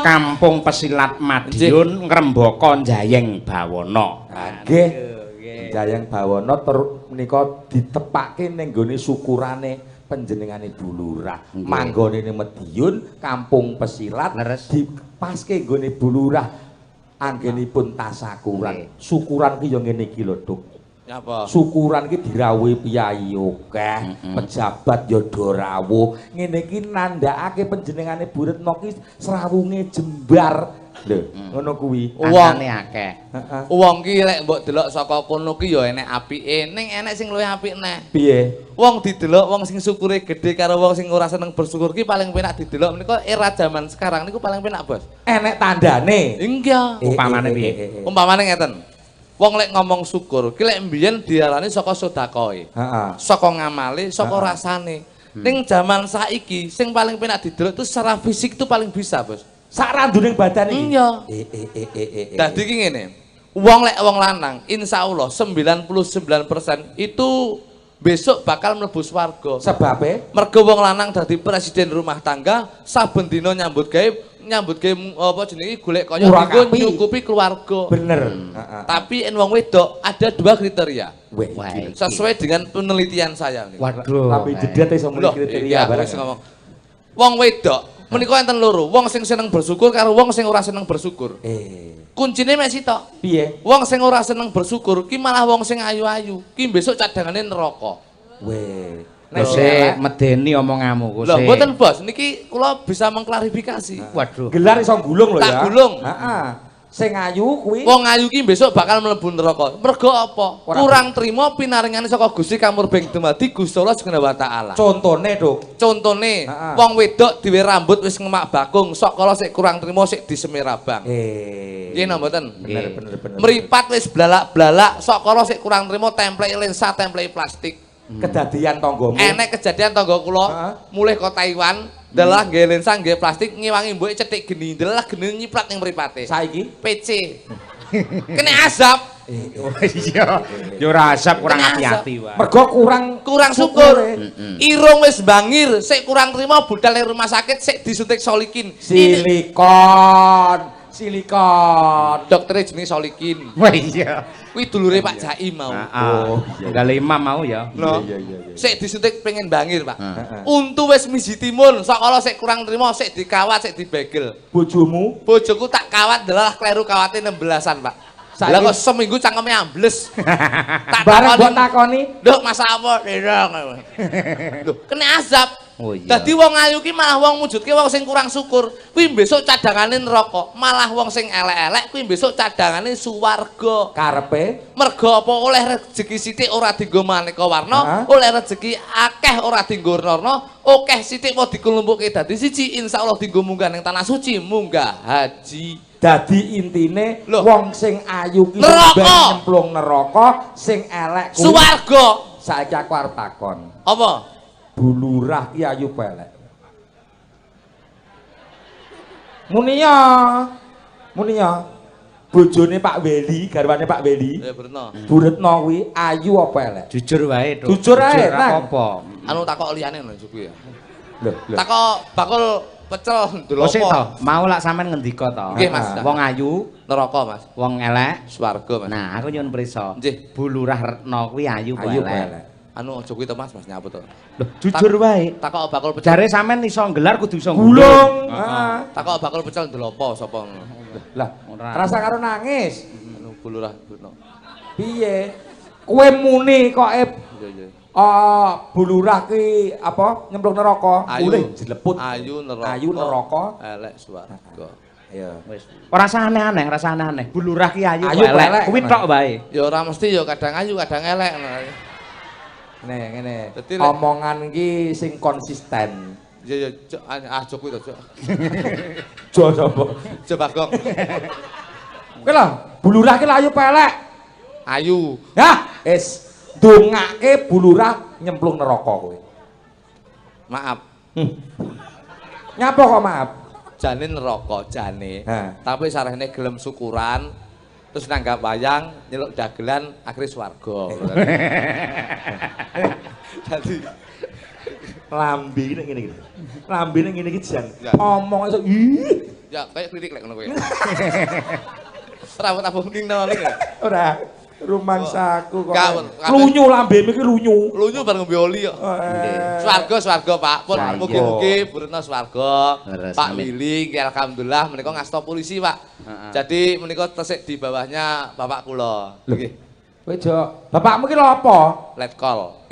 Kampung Pesilat Madiun ngrembaka Kampung Pesilat Madiun ngrembaka jayeng bawana. Nggih. Jayeng bawana menika ditepake ning nggone syukurane panjenengane Bulurah. Manggone ning Madiun, Kampung Pesilat dipaske nggone Bulurah anggenipun tasakuran. Syukuran ki ya ngene iki lho, Duk. Apa? Syukuran ki dirawuhi piyai akeh, pejabat ya do rawuh. Ngene iki nandhakake panjenengane Bu Retno ki srawunge jembar. Lho, ngono kuwi. Angkane akeh. Wong ki lek mbok delok saka kono ki ya enek apike, ning enek sing luwih apik neh. Piye? Wong didelok wong sing syukure gedhe karo wong sing ora seneng bersyukur ki paling penak didelok menika era zaman sekarang niku paling penak, Bos. Enek tandane. Enggak. Upamane piye? Umpamane ngeten. Wong lek ngomong syukur, ki lek mbiyen diarani saka sedakoe. Heeh. Saka ngamale, saka rasane. Ning zaman saiki sing paling penak didelok itu secara fisik itu paling bisa, Bos. Sak randuning badan iki. Iya. Dadi ki ngene. Wong lek wong lanang, insyaallah 99% itu besok bakal mlebu swarga. Sebabe Mergo wong lanang dadi presiden rumah tangga, saben dina nyambut gawe apa jenenge golek kaya nggo nyukupi keluarga. Bener. Tapi en wong wedok ada 2 kriteria. Wah, Sesuai dengan penelitian saya. Waduh. Tapi jedet iso muni kriteria bareng. Ngomong. Wong wedok menika enten loro, wong sing seneng bersyukur karo wong sing ora seneng bersyukur. Kuncine mek sitok. Piye? Wong sing ora seneng bersyukur ki malah wong sing ayu-ayu. Ki besok cadangane neraka. Weh. Nek medeni omonganmu ku. Lho, mboten Bos, niki kula bisa mengklarifikasi. Waduh. Gelar iso gulung lho ya. Tak gulung. Heeh. Sing ayu kuwi. Wong ayu ki besok bakal mlebu neraka. Mergo apa? Kurang trima pinaringane saka Gusti Kamurbeng dumadi Gusti Allah Subhanahu wa taala. Contone, Duk. Contone, wong wedok duwe rambut wis ngemak bakung, sok kala sik kurang trima sik disemir abang. Nggih napa mboten? Bener. Meripat wis blalak-blalak, sok kala sik kurang trima templeki lensa, templeki plastik. Kedadian tanggamu. Enek kejadian tangga kula mulih ke Taiwan, dalah nggih lensa nggih plastik ngiwangi mbuke cetik geni, dalah geni nyiprat ning mripate. Saiki PC. Kena azab. Iya. Ya ora asap kurang hati-hati wae. Mergo kurang syukur. Irung wis bangir, sik kurang trima budal ning rumah sakit sik disuntik solikin. Silikon. Doktere jenenge Solikin. Wah iya. Kuwi dulure Pak Jaim mau. Tinggal imam mau ya. Iya. Sik disuntik pengen bangir, Pak. Untu wis miji timun, sakala sik kurang trima sik dikawat, sik dibegel. Bojomu? Bojoku tak kawat dalah kleru kawate 16-an, Pak. Lah kok seminggu cangkeme ambles. Tak bareng mbok takoni, "Nduk, masak apa?" Lho, kena azab. Oh iya. Dadi wong ayu ki malah wong mujudke wong sing kurang syukur. Kuwi besok cadangane neraka. Malah wong sing elek-elek kuwi besok cadangane suwarga. Karepe Mergo apa oleh rezeki sithik ora dienggo maneka warna, oleh rezeki akeh ora dienggo warna, akeh sithik mau dikulumpuke dadi siji, insyaallah dienggo munggah ning tanah suci, munggah haji. dadi intine wong sing ayu ki nyemplung neraka, sing elek kuwi swarga. Saiki aku arep takon. Apa? Bulurah ki ayu pelek. Munia. Bojone Pak Weli, garwane Pak Weli. Ya Buretno. Buretno kuwi ayu apa elek? Jujur wae, Duk. Jujur ae, apa? Anu takok liyane lho kuwi ya. Lho. Takok bakul pecel ndelok Sik to, mau lak sampean ngendika to. Nggih, Mas. Wong ayu, neraka, Mas. wong elek, Swarga, Mas. nah aku nyuwun prisa. Nggih. Bulurah Retno kuwi ayu apa elek? Anu aja kuwi to Mas, Mas nyaput to. Loh, jujur wae. Takok bakul pecel. Jare sampean iso nggelar kudu iso gulung. Takok bakul pecel ndelok apa sapa ngono. Lah, rasa karo nangis. Anu bulurah Buretno. Piye? Kowe muni kok Iya. bulurah ki apa nyemplung neraka? Boleh dileput. Ayu neraka. Ayu neraka. Elek swarga. Iya. Wis. Ora usah aneh-aneh, ora usah aneh-aneh. Bulurah ki ayu Ayu apa elek. elek. Kuwi tok wae. Ya ora mesti ya kadang ayu, kadang elek. Ngene. Dadi Omongan ki sing konsisten. Ya aja kuwi to, Cuk. Jo sapa? Coba gong. Kowe lho, bulurah ki ayu pelek. Ayu. Hah, wis ndongake bulurah nyemplung neraka kowe. Maaf. Nyapa kok maaf? Jane neraka jane. Ha. Tapi sarene gelem syukuran terus nanggap wayang nyeluk dagelan akhire swarga. Dadi Lambe nek ngene iki. Lambe nek ngene iki jan. Ya. Omong iso ih. ya kayak kritik lek ngono kowe. Rambut abang ning nang ngene. Ora rumangsaku kok. Lunyu lambemu iki lunyu. Lunyu bar ngombe oli kok. Swarga Pak. Pun mugi-mugi Buretno swarga. Pak Willy nggih alhamdulillah menika ngasta polisi, Pak. Jadi menika tesik di bawahnya bapak kula. Nggih. Kowe jo, bapakmu ki lho apa? Letkol.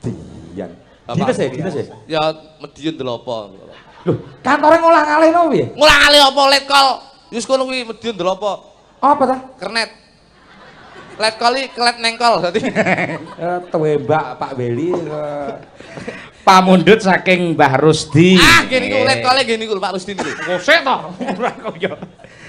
Dian. Bapak. Dines e. Ya Medion Delopo. Lho, kantore ngolah-ngalihno piye? Ngulang-alih apa Letkol? Wis kono kuwi Medion Delopo. Apa ta? Kernet. Letkol iki kelet nengkol dadi. Tewembak Pak Weli. Pamundhut saking Mbah Rusdi. Gini ku letkole gini ku Pak Rusdi niku. Kosek to. Ora kok yo.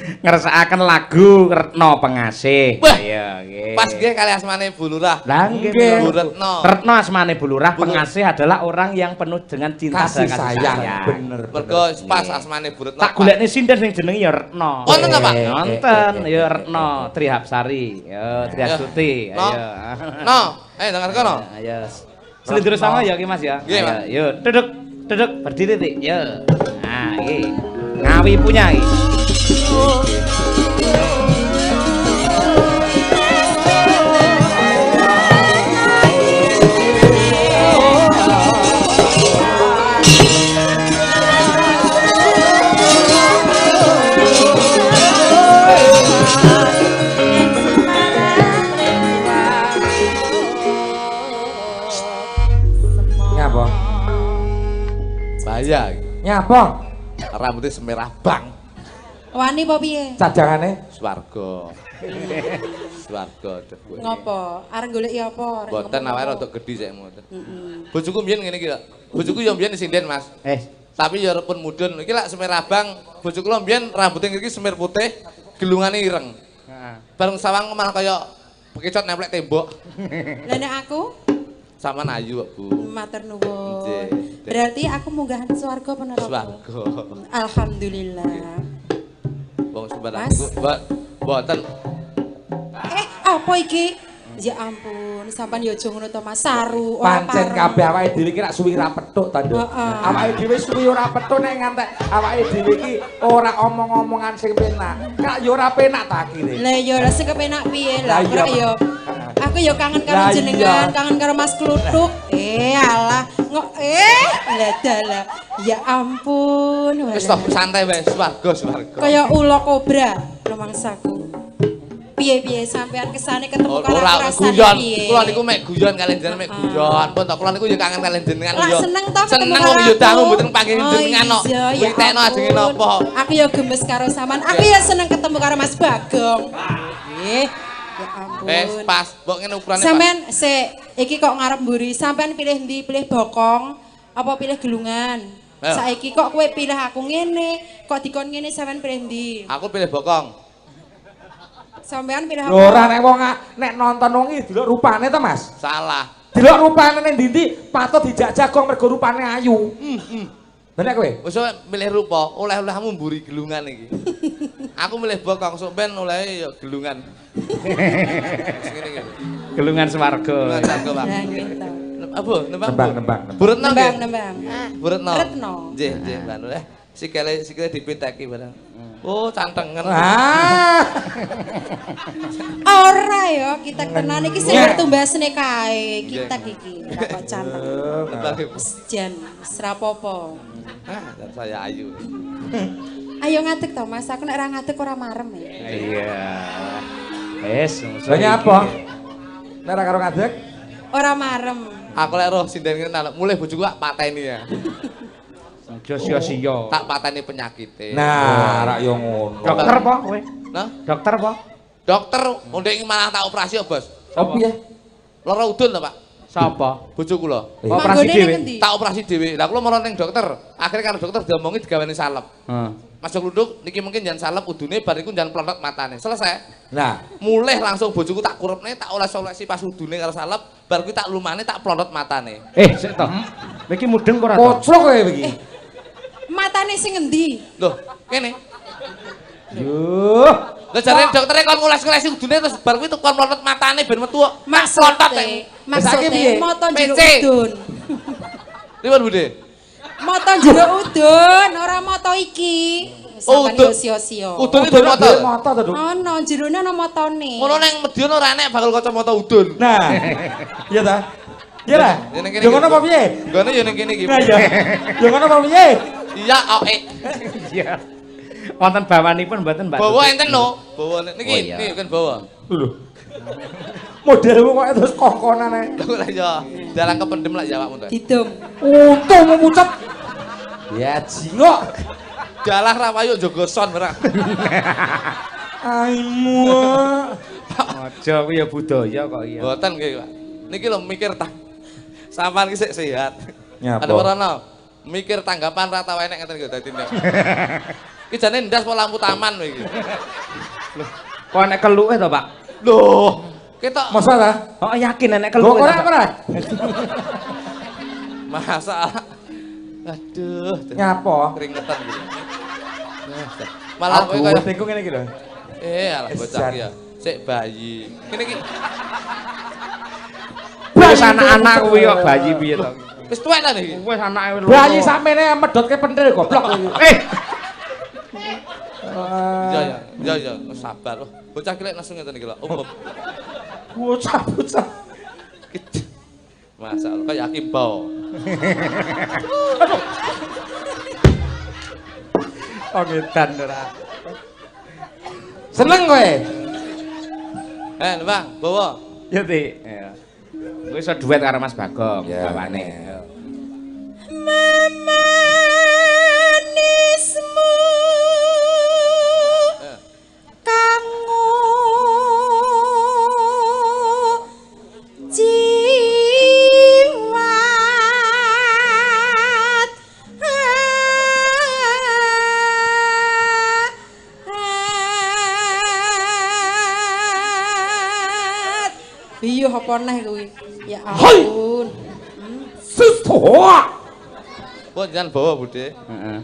Ngersakaken lagu Retno Pengasih. Iya, nggih. Pas nggih kali asmane Bulurah. Lah nggih. Retno. Retno asmane Bulurah, pengasih adalah orang yang penuh dengan cinta Kasih dan sayang. Bener. Mergo pas asmane Bu Retno. Tak golekne sinden sing jenenge ya Retno. Wonten ta, Pak? Wonten ya Retno Trihapsari, ya Triastuti. No. Ayo. No, dengar kono. Ayo. Selindro sama ya ki Mas ya. Nggih, Mas. Ayo, duduk berdiri Tik. Yo. Nah, iki. Ngawi punya iki. Nyapa? Bahaya. Nyapa? Rambutnya semerah bang. Wani apa piye? Cadangane swarga. Swarga deh kowe. Ngopo? Arep goleki apa? Mboten awake rada gedhi sik ngoten. Bojoku mbiyen ngene iki lho. Bojoku ya mbiyen sinden, Mas. Tapi ya repun mudhun. Iki lak semir abang, bojoku lho mbiyen rambute iki semir putih, gelungane ireng. Heeh. Bareng sawang malah kaya bekicot nemplek tembok. Lah nek aku Saman ayu kok, Bu. Matur nuwun. Berarti aku munggah swarga apa neraka? Swarga. Alhamdulillah. Wong sembarang iku mboten. Apa iki? Ya ampun, sampean ya aja ngono to Mas Saru. pancen kabeh awake dhewe iki rak suwi ra petuk ta, Nduk. Awake dhewe suwi ora petuk nek ngantek awake dhewe iki ora omong-omongan sing penak. Kak ya ora penak ta akhire. Lah ya ora sing kepenak piye lah, ora ya. Aku ya kangen karo jenengan, kangen karo Mas Kluthuk. Alah, lah dalah. Ya ampun. Wis to santai wae, swarga. Kaya ula kobra rumangsaku. Piye-piye sampean kesane ketemu karo rasane piye? Kula niku mek guyon kalian jenengan mek guyon. Pun to kula niku ya kangen kalian jenengan yo. Seneng to ketemu seneng wong yo dangu mboten panggih jenengan kok. Witekno ajenge napa? Aku ya gemes karo sampean. Aku ya seneng ketemu karo Mas Bagong. Nggih. Ya ampun. Pas, mbok ngene ukurane pas. Sampean iki kok ngarep mburi, sampean pilih ndi? Pilih bokong apa pilih gelungan? Saiki kok kowe pilih aku ngene, kok dikon ngene sampean pilih ndi? Aku pilih bokong. Sampean pilih apa? Lho ora nek wong nek nonton wong iki delok rupane to, Mas? Salah. Delok rupane ning ndi patut dijak jagong mergo rupane ayu. Bener kowe? Wis milih rupa, oleh-olehmu mburi gelungan iki. Aku milih bokong, sok ben olehe ya gelungan. Ngene iki. Gelungan swarga. Apa? Nembang. Buretno nggih? Nembang. Buretno. Retno. Nggih, Mbak Nur. Sikile dipiteki barang. Oh, cantengen. Ora ya, kita tenan iki sing bertumbasne kae. Kita iki ora kok canteng. Jan, srapopo. Dan saya ayu. Ayo ngadeg to, Mas. Aku nek ora ngadeg ora marem ya. Iya. Wes, Banyak apa? Nek ora karo ngadeg? Ora marem. Aku lek roh sinden ngene mulih bojoku tak pateni ya. Aja sia-sia. Tak pateni penyakite. Nah, rak yo ngono. Dokter apa kowe? Nah, dokter apa? Dokter, ndek iki malah tak operasi kok, Bos. Apa piye? Lara udun to, Pak. Sapa? Bojoku lho. Operasi dhewe. Tak operasi dhewe. Lah kula marang ning dokter. Akhire karo dokter diomongi digaweni salep. Mas Klunduk niki mungkin jangan salep udune bar iku jangan plontot matane. Selesai. Nah, mulih langsung bojoku tak kurepne, tak oles-olesi pas udune karo salep, bar kuwi tak lumane tak plontot matane. Sik to. Iki mudeng ora to? kocok kowe iki. Matane sing endi? Loh, kene. Yo. Lah jarene doktere kon ngoles-olesi udune terus bar kuwi tukon plontot matane ben metu. Maksudnya moto jeruk udun. Pripun, Bude? Moto jeruk udun, ora moto iki. Udun sia-sia. Udun itu moto. Moto to, Duk. Ono, jerone ono motone. Ngono ning Medion ora enek bakal kacamata udun. Nah. Iya ta? Iya ta? Yo ngono apa piye? Ngono ya ning kene iki. Nah ya. Yo ngono apa piye? Iya, oke. Iya. Wonten bawanipun mboten, Mbak? Bawa enten lho. Bawa niki kan bawa. Lho. Modelmu kok terus kongkonan ae. Lha ya, dalang kependem lak ya awakmu to. Didum. Untung mucet. Ya jingok. Dalah ra payu jaga son ora. Aimu. Aja kuwi ya budaya kok iya. Mboten nggih, Pak. Niki lho mikir sampean iki sik sehat. Nyapa? Ada warana mikir tanggapan ra tau enek ngeten iki dadi nek. Iki jane ndas apa lampu taman kowe iki. Lho, kok enek keluke to, Pak? Loh, ketok Masa ta? Oh, yakin enek keluke. Kok ora? Masa aduh, Nyapa? keringetan gitu. Malah kowe kaya kaya tengku ngene iki lho. alah bocah iki ya. Sik bayi. Kene iki Wis anak-anak kuwi kok bayi piye to? wis tuwek ta niki. Wis anake wis. Bayi samene medhotke pentil goblok iki. Ya, sabar loh. Bocah kilek langsung ngeten iki lho. Bocah. Masa kayak Akimbau. Oh, ngedan ora. Seneng kowe? Bang, bawa. Ya, Ti. Kowe iso duet karo Mas Bagong, bawane. Mamanismu Iya apa neh kuwi. Ya ampun. Sesuatu. Pun jangan bawa Bude. Heeh.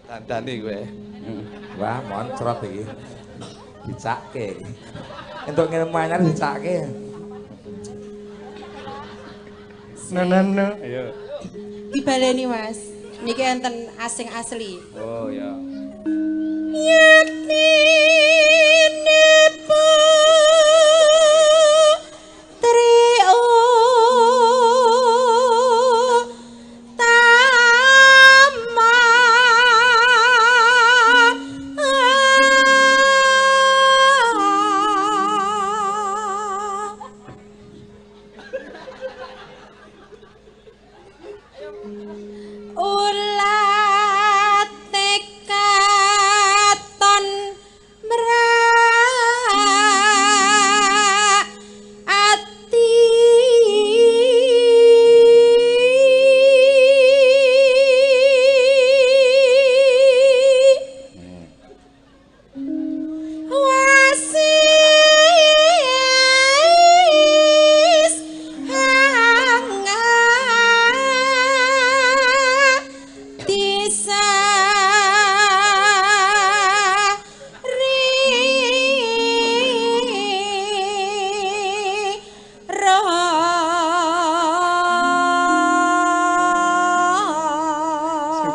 Kandhani kowe. Wah, moncrot iki. Dicake. Entuk ngilmu anyar dicake. No. Ayo. Dibaleni Mas. Niki enten asing asli. Oh ya. Yaktine putri utama ulat katon ati wasis bisa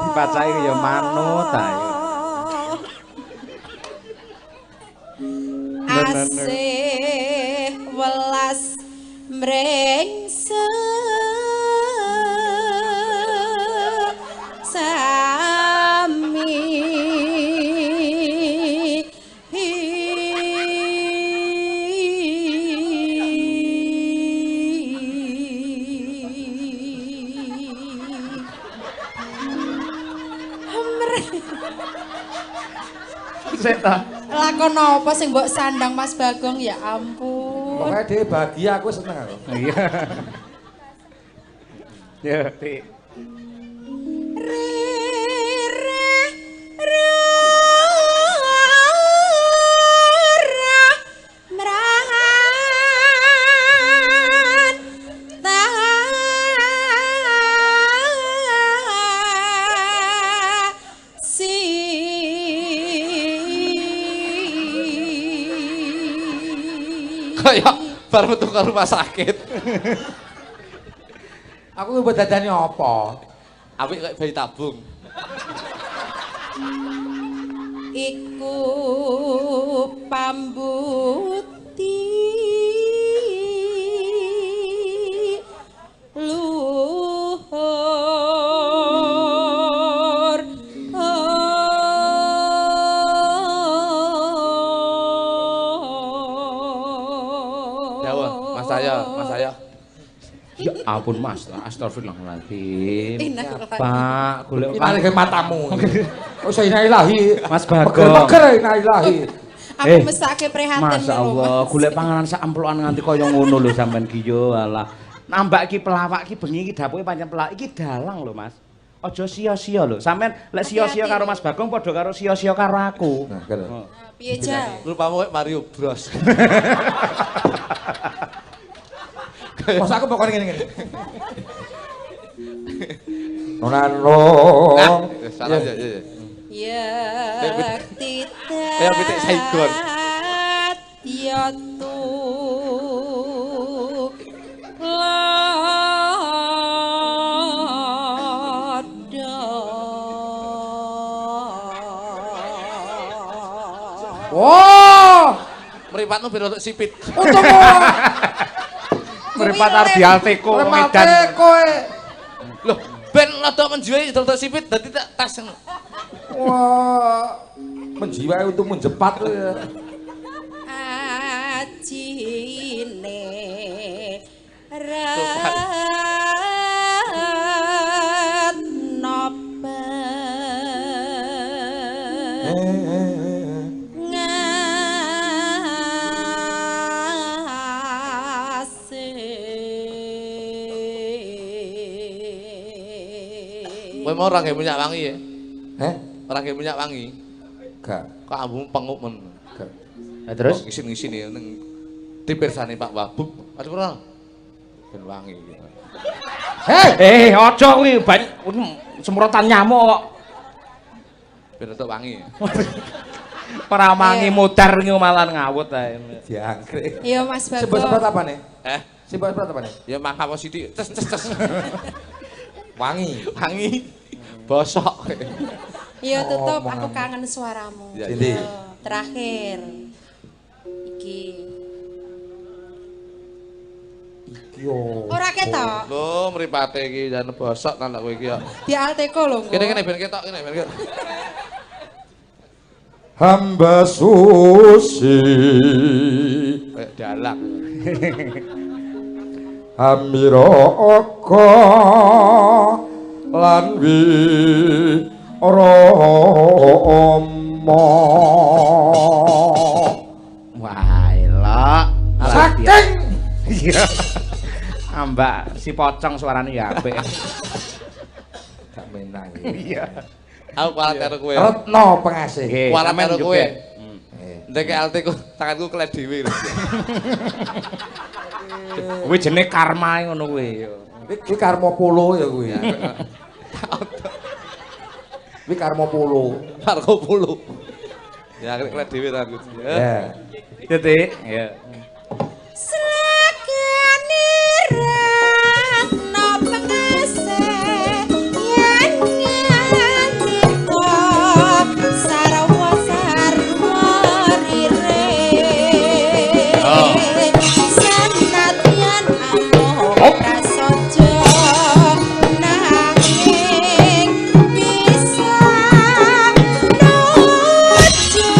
Dipacai ya manut ae. asih welas mrengse sami Seta. lakon apa sing mbok sandang Mas Bagong ya ampun. Pokoke dhewe bahagia aku seneng aku. Iya. Ya, Tik. Kayak bar metu ke rumah sakit. Aku mbok dadani apa? Apik kayak bayi tabung. Iku pambuti luhur Jawa, Mas saya. Ya ampun Mas, astagfirullahaladzim. Innalillahi. Pak, golek Ini ke matamu. Oh, saya ilahi. Mas Bagong. Peger-peger ilahi. Aku mesake prihatin Masya Allah, golek panganan sak amplokan nganti kaya ngono lho sampean ki yo alah. Nambak ki pelawak ki bengi ki dapuke pancen pelawak iki dalang lho Mas. Aja sia-sia lho. Sampean lek sia-sia karo Mas Bagong padha karo sia-sia karo aku. Nah, kene. Piye ja? Rupamu kayak Mario Bros. Mas aku pokoknya ngene-ngene. Nonano. Salah ya. Ya tidak. Kayak pitik Saigon. Ya tu. Wah, Mripatmu ben untuk sipit. untung Meripat Ardi Alteko Medan. kowe. Loh, ben rada menjiwai untuk sipit dadi tak tas. Wah, menjiwai untuk menjepat tuh ya. Ajine Kowe mau ora nggih minyak wangi ya? Heh? Ora nggih minyak wangi. Gak. Kok ambumu penguk men. Gak. Nah, terus ngisin-ngisin ya ning dipirsani Pak Wabub. Aduh ora. Ben wangi. Aja kuwi semprotan nyamuk kok. Ben entuk wangi. Ora mangi mudar kuwi malah ngawut ae. Diangkrek. Iya Mas Bagong. Sebut-sebut apane? Sebut-sebut apane? Ya mangka sithik. Ces. Wangi. Bosok. Iya tutup, aku kangen suaramu. Jadi terakhir. Iki. Ora ketok. Lho, mripate iki jan bosok nang kowe iki ya. Di Alteko lho. Kene ben ketok kene ben ketok. Hamba suci Kayak dalang. Amira aka lan Rama. Wah, elok. Saking iya. Mbak si pocong suarane ya apik. gak menang. Iya. Aku kualat karo kowe. Retno pengasih. Kualat karo kowe. Ndek alteku tanganku kelet dhewe lho. Kuwi jenenge karma ngono kuwi. Iki karma polo ya kuwi. Kuwi karma polo. Karma polo. Ya kelet dhewe tanganku. Ya. Titik, ya. Selagane Ratno pengasih yen nyanita sarwa rire. Sanadyan amuk prasaja nanging bisa nuju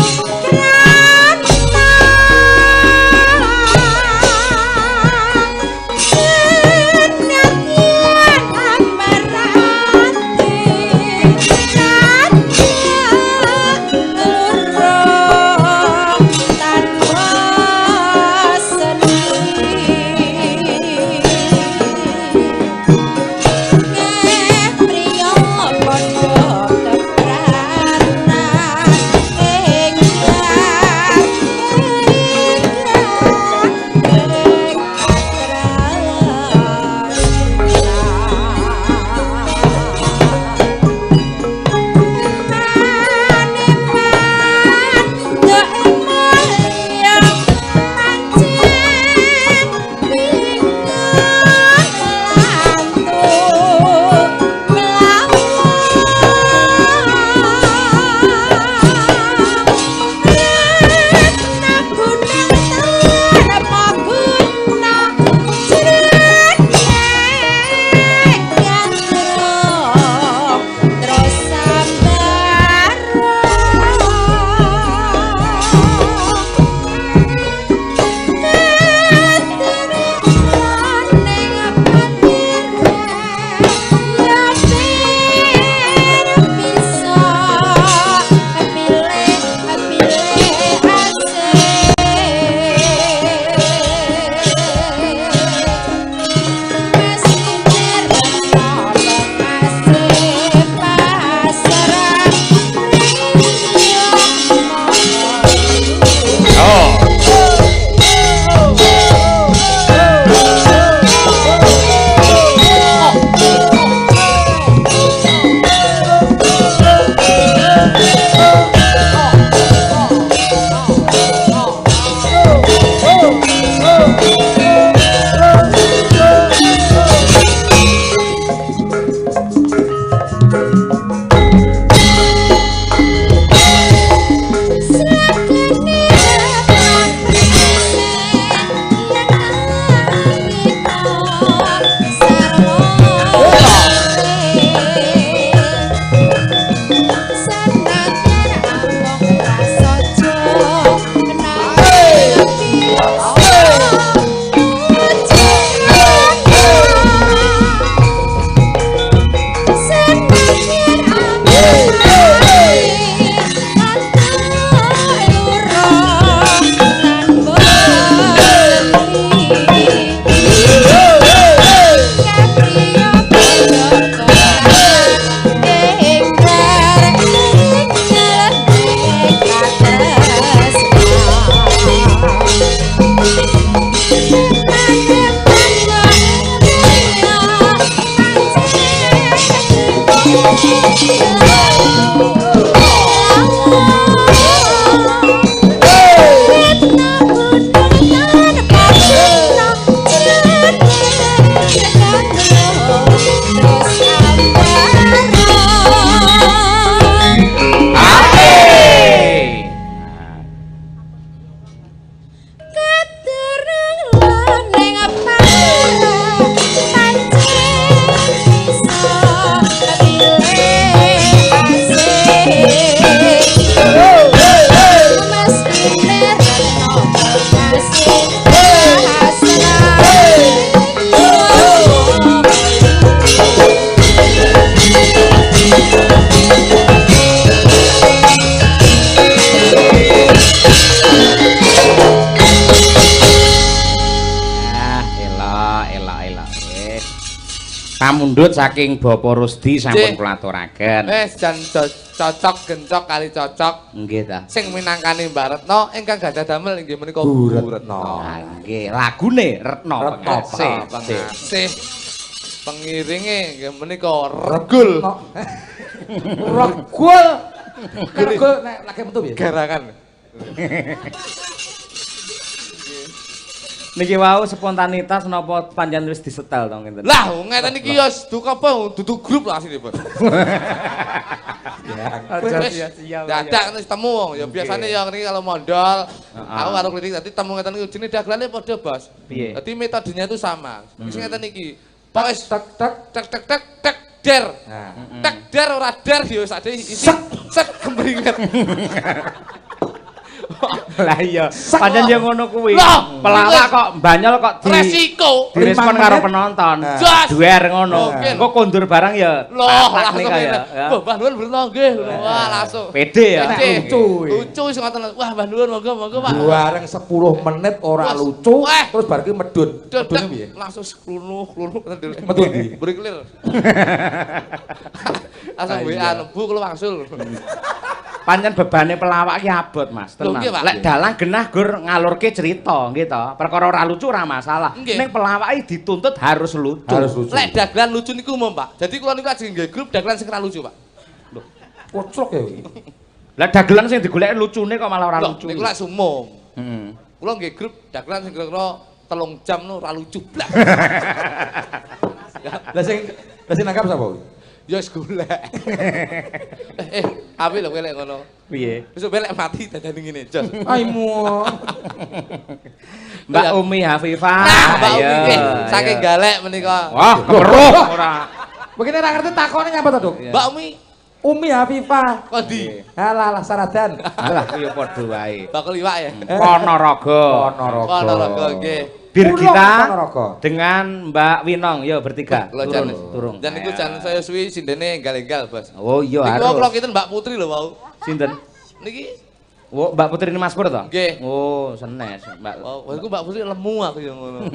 krana Kamundhut saking Bapak Rusdi sampun kula aturaken. Jan cocok gencok kali cocok. Nggih ta. Sing minangkani Mbak Retno ingkang gadah damel inggih menika Bu Retno. Nggih, lagune Retno pengasih. Pengiringe inggih menika Regul. Regul. Regul nek lagi metu piye? Garangan. Niki wau spontanitas napa panjenengan wis disetel to ngenten. Lah, ngeten iki ya dudu apa dudu grup lah asline, Bos. Aja sia-sia. Dadak wis temu wong. Ya biasane ya ngriki kalau mondol, aku karo klinik dadi temu ngeten iki jenenge dagelane padha, Bos. Piye? Dadi metodenya itu sama. Wis ngeten iki. Wis tek der. Tek der ora der ya wis ade isi sek kembringet. Lah iya, pancen yo ngono kuwi. Pelawak kok banyol kok resiko direspon karo penonton. Duer ngono. Engko kondur barang ya. Langsung ya. Mbah Nuwun berita nggih. Wah, langsung. Pede ya. Lucu sing ngoten. Wah, Mbah Nuwun monggo Pak. Bareng 10 menit ora lucu, terus bar ki medun. Medune piye? Langsung klunu Metu ndi? Beriklir. Langsung WA lembu kula wangsul. Pancen bebane pelawak ki abot, Mas. Tenan. Lek dalang genah gur ngalurke cerita nggih to. Perkara ora lucu ora masalah. Ning pelawake dituntut harus lucu. Lek dagelan lucu niku umum, Pak. Jadi kula niku ajeng nggih grup dagelan sing ora lucu, Pak. Lho, kocok ya iki. Lah dagelan sing digoleki lucune kok malah ora lucu. Niku lek sumum. Kula nggih grup dagelan sing kira-kira 3 jam no ora lucu blas. Lah sing nangkap sapa kuwi? Ya wis golek. Api lho kowe lek ngono. Piye? Besok belek mati dadane ngene, Jos. Aimu. Mbak Umi Hafifah. Mbak Umi saking galek menika. Wah, keruh ora. Begini ora ngerti takone nyapa to, Duk? Mbak Umi Hafifah. Kondi. Alah saradan. Alah ya padha wae. Bakul iwak ya. Ponorogo. Ponorogo nggih. Bir kita dengan Mbak Winong, yo bertiga. Turun. Dan niku jan saya suwi sindene enggal-enggal, Bos. Oh iya harus. Niku kula kinten Mbak Putri lho wau. Sinten? Niki. Oh, Mbak Putri ini Mas Pur to? Nggih. Oh, senes, Mbak. Oh, iku Mbak Putri lemu aku ya ngono.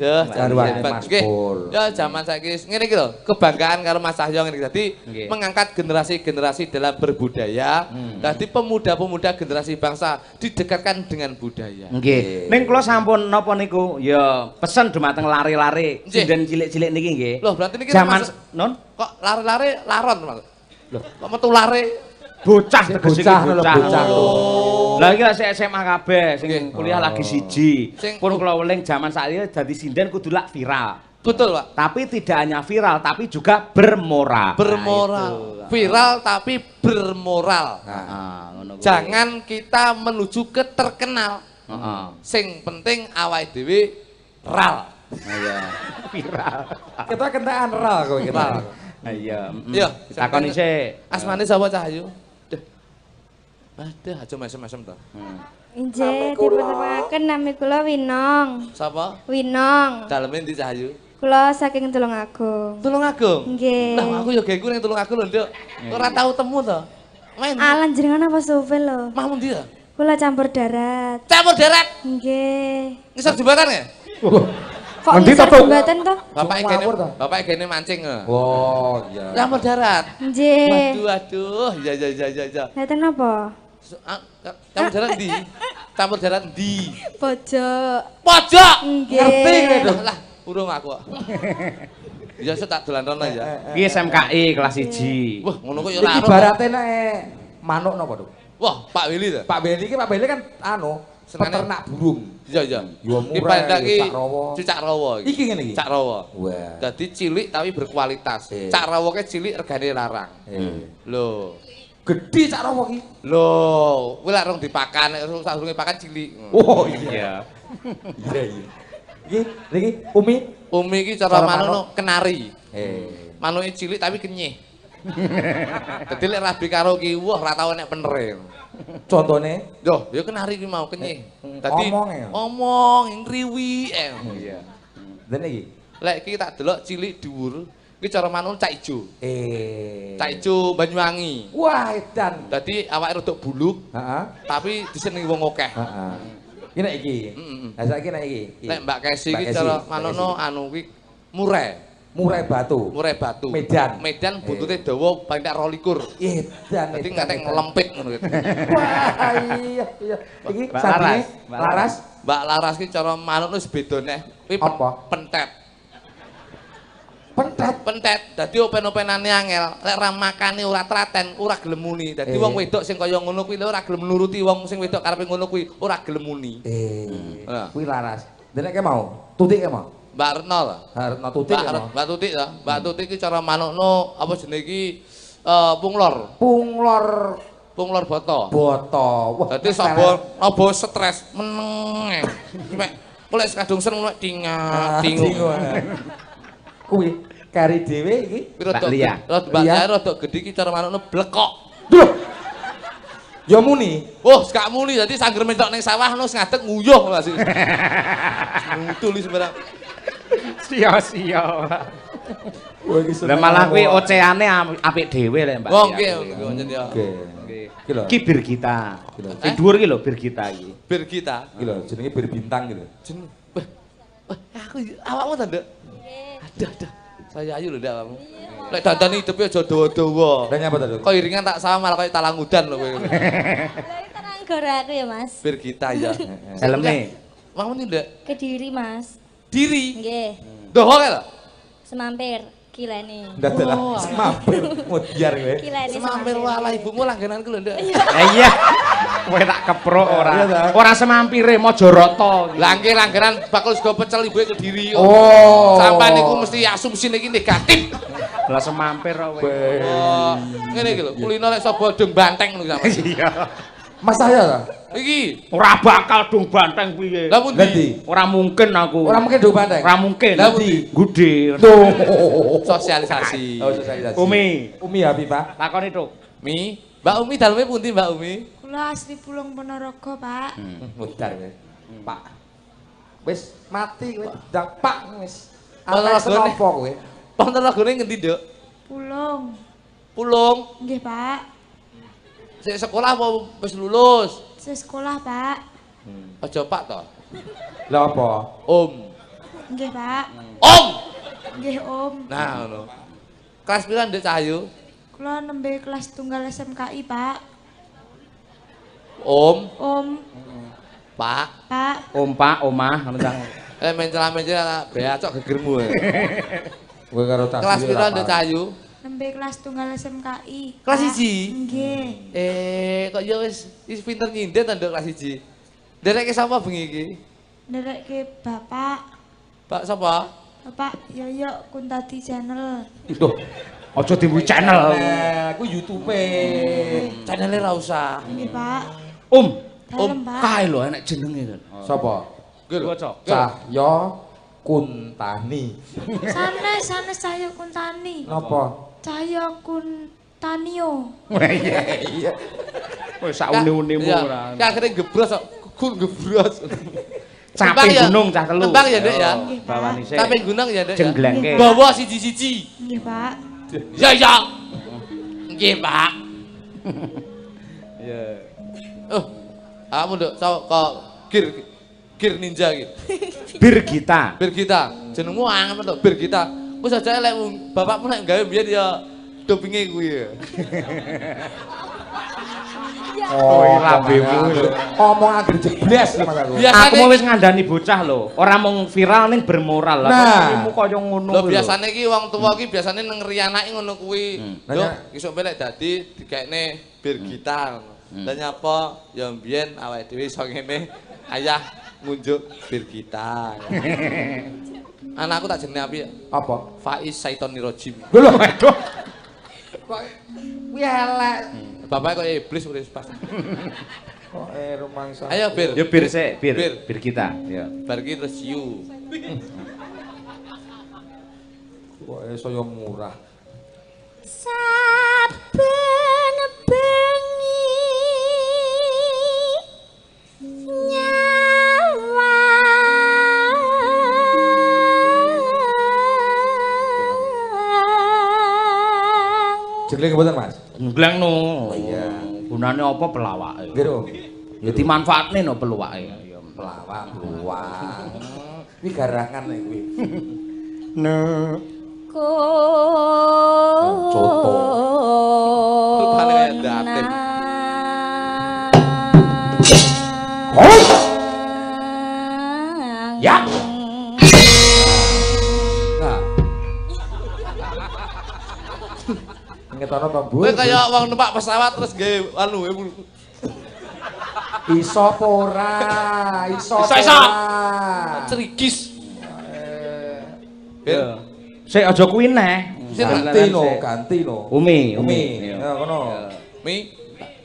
Ya, jarwane Mas Pur. Ya zaman saiki ngene iki lho, kebanggaan karo Mas Cahyo ngene iki. Dadi mengangkat generasi-generasi dalam berbudaya. Dadi pemuda-pemuda generasi bangsa didekatkan dengan budaya. Nggih. Ning kula sampun napa niku ya pesen dumateng lare-lare sinden cilik-cilik niki nggih. Loh, berarti niki zaman non kok lare-lare laron, Mas. Loh, kok metu lare bocah. Oh. Lah iki sik SMA kabeh sing kuliah lagi siji. Pun kula weling jaman saiki dadi sinden kudu lak viral. Betul, Pak. Tapi tidak hanya viral tapi juga bermoral. Bermoral. Viral tapi bermoral. Ngono kuwi. Jangan kita menuju ke terkenal. Sing penting awake dhewe ral. Iya. Viral. Kita kentekan ral kok kita. Iya. Iya, takon isih. Asmane sapa Cahyu? Aduh, aja mesem-mesem to. Injih, dipuntepaken nami kula Winong. Sapa? Winong. Daleme ndi Cahyu? Kula saking Tulungagung. Tulungagung? Nggih. Lah aku ya geku ning Tulungagung lho, Nduk. Ora tau temu to. Main. Alan jenengan apa suwe lho? Mahmu ndi to? Kula campur darat. Campur darat? Nggih. Ngisor jembatan ya? Kok ngisor jembatan to? Bapak gene mancing. Oh, iya. Campur darat. Nggih. Waduh, iya. Ngeten napa? Campur darat ndi? Campur darat ndi? Pojok. Pojok. Nggih. Ngerti kene, Lah, urung aku kok. Ya tak dolan rono ya. Iki SMKI kelas 1. Wah, ngono kok ya ora. Iki ibarate nek manuk napa, Duk? Wah, Pak Willy to. Pak Beli kan peternak burung. Iya. Yo murah Cicak rawa iki. Iki ngene iki. Cak rawa. Wah. Dadi cilik tapi berkualitas. Cak rawa ke cilik regane larang. Lho. Gedhi cak rawa iki. Lho, kuwi lek rong dipakan, nek sadurunge pakan cilik. Oh iya. Iki niki Umi. Umi iki cara manuk kenari. Manuke cilik tapi kenyih. Dadi lek rabi karo ki wah ora tau enek penere. Contone? Yo, ya kenari ki mau kenyih. Dadi Omonge. omong ngriwi. Iya. Dene iki. Lek iki tak delok cilik dhuwur, iki cara manuk cak ijo. Cak ijo Banyuwangi. Wah, edan. Dadi awake rada buluk, Heeh. tapi disenengi wong akeh. Heeh. Iki nek iki. Lah saiki nek iki. Nek Mbak Kesi iki cara manukno anu kuwi murai batu. Medan. Medan buntute dawa paling tak 22. Edan. Dadi ngantek ngelempit ngono gitu. Wah, iya. Iki satine Laras. Mbak Laras ki cara manukno wis beda neh. Kuwi pentet. Pentet. Dadi open-openane angel. Lek ra makane ora traten, ora gelem muni. Dadi wong wedok sing kaya ngono kuwi ora gelem nuruti wong sing wedok karepe ngono kuwi ora gelem muni. Kuwi Laras. Dene ke mau? Tutik ke mau? Mbak Retno lah. Retno Tutik ke mau? Mbak Tutik lah. Mbak Tutik ki cara manukno apa jenenge iki punglor. Punglor boto. Wah, dadi sapa aba stres meneng. Mek lek kadung sen nek tingu. Kuwi kari dhewe iki Mbak Lia. Rada gedhe iki cara manukno blekok. Duh. Ya muni. Oh, gak muni dadi sangger mentok ning sawah nus ngadeg nguyuh Mas. Ngutuli sembarang. Sia-sia. Lah malah kuwi oceane apik dhewe lek Mbak. Oh, nggih, nggih ya. Nggih. Iki lho. Iki bir kita. Sing dhuwur iki lho bir kita iki. Bir kita. Iki lho jenenge bir bintang gitu. Jeneng. Aku awakmu ta, Nduk? Aduh. Saya ayu lho ndak awakmu. Lek dandani hidupe aja dawa-dawa. Lah nyapa ta, Duk? Kok iringan tak sama malah kaya talang udan lho kowe. Lah terang gore aku ya, Mas. Bir kita ya. Helme. Mau ni Nduk? Kediri, Mas. Diri. Nggih. Doho kae lho. Semampir kilene. Ndadelah semampir modiar kowe. Kilene Semampir walah ibumu langgananku lho, Nduk. Iya. Kowe tak keprok ora semampire Majarata. Lah nggih langganan bakul sego pecel ibuke Kediri. Oh. Sampai niku mesti asumsine iki negatif. Lah semampir kowe. Oh, ngene iki lho, kulino lek sapa dong banteng lho sampe. Iya. Mas saya ta? Iki Ora bakal dong banteng piye. Lah pundi? Ora mungkin aku. Ora mungkin dong banteng. Ora mungkin. Lah pundi? Gede. Sosialisasi. Oh, sosialisasi. Umi Habibah. takoni tuk. Mi, Mbak Umi daleme pundi Mbak Umi? Kula asli Pulung Ponorogo, Pak. Mudar kowe. Pak. Wis mati kowe ndang Pak wis. Ponorogo Apa kowe? Ponorogo ngendi, Nduk? Pulung. Pulung. Nggih, Pak. Sik sekolah apa wis lulus? Sekolah, Pak. Aja Pak to. Lah apa? Om. Nggih, Pak. Om. Nggih, Om. Nah, ngono. Kelas pira Nduk Cahyu? Kula nembe kelas tunggal SMKI, Pak. Om. Pak. Pak. Om Pak, omah ngono ta. Mencela-mencela beacok gegermu. Kowe karo tas. Kelas pira Nduk Cahyu? Nembe kelas tunggal SMKI. Kelas Pak. 1? Nggih. Kok ya wis pinter nyindet ta Nduk kelas 1. Dereke sapa bengi iki? Nderekke Bapak. Pak sapa? Bapak Yoyo Kuntadi Channel. Duh. Aja dimbuhi channel. Ku YouTube. Channele ra usah. Nggih, Pak. Dalem, Pak. Kae lho enek jenenge. Sapa? Waca. Cahya Kuntani. Sanes Cahyo Kuntani. Napa? Cahyo Kuntanio. Iya. Wis sak une-unemu ora. Ki akhire gebros kok gebros. Caping gunung cah telu. Tembang ya, Nduk ya. Bawani sik. Caping gunung ya, Nduk ya. Jengglengke. Bawa siji-siji. Nggih, Pak. Ya ya. Nggih, Pak. Ya. Kamu Nduk kok gir ninja iki. Bir kita. Bir kita. Jenengmu angel to, bir kita. Wis aja lek bapakmu nek gawe biyen ya dopinge kuwi ya. Oh, lambemu. Omong anggere jebles Mas aku. Aku mau wis ngandani bocah lho. Ora mung viral ning bermoral lah. Nah. Kaya ngono Lho biasane iki wong tuwa iki biasane nang ngriyanaki ngono kuwi. Lah, Yo, isuk melek dadi dikekne bir kita ngono. Lah nyapa ya mbiyen awake dhewe iso ngene ayah ngunjuk bir kita. Anakku tak jenenge api ya. Apa? Faiz Saiton Nirojim. Lho, aduh. Kok kuwi elek. Bapaknya kok iblis wis pas. Kok rumangsa. Ayo bir. Ya bir sik, bir. Bir. Bir kita, ya. Bar iki terus ciu. Kok saya murah. Saben bengi Jengleng mboten, Mas? Jengleng no. Oh iya. Gunane apa pelawake? Nggih, Om. Ya dimanfaatne no peluwake. Ya Pelawak, beruang. Kuwi garangan kuwi. Coto. Rupane kaya datin. Ya. Nah. Ngetono to, Bu? Kowe kaya wong numpak pesawat terus gawe anu Iso apa ora? Iso. cerigis. Ya. Sik aja kuwi neh. Ganti no. Umi. Ya kono. Mi,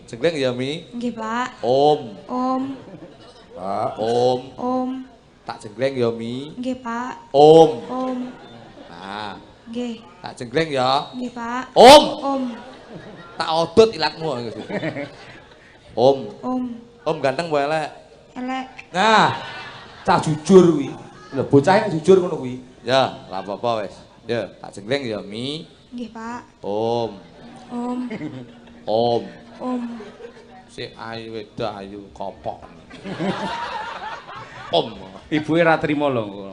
jengleng ya Mi. Nggih, Pak. Om. Pak. Om. Tak jengleng ya Mi. Nggih, Pak. Om. Nah, Nggih. tak jengleng ya. Nggih, Pak. Om. Tak odot ilatmu gitu. Om. Om ganteng wae elek. Elek. Nah, cah jujur kuwi. Lho bocah nek jujur ngono kuwi. Ya, ora apa-apa wis. Ya, tak jengleng ya Mi. Nggih, Pak. Om. Si ayu wedok ayu kopok. Om. Ibuke ra trimo lho.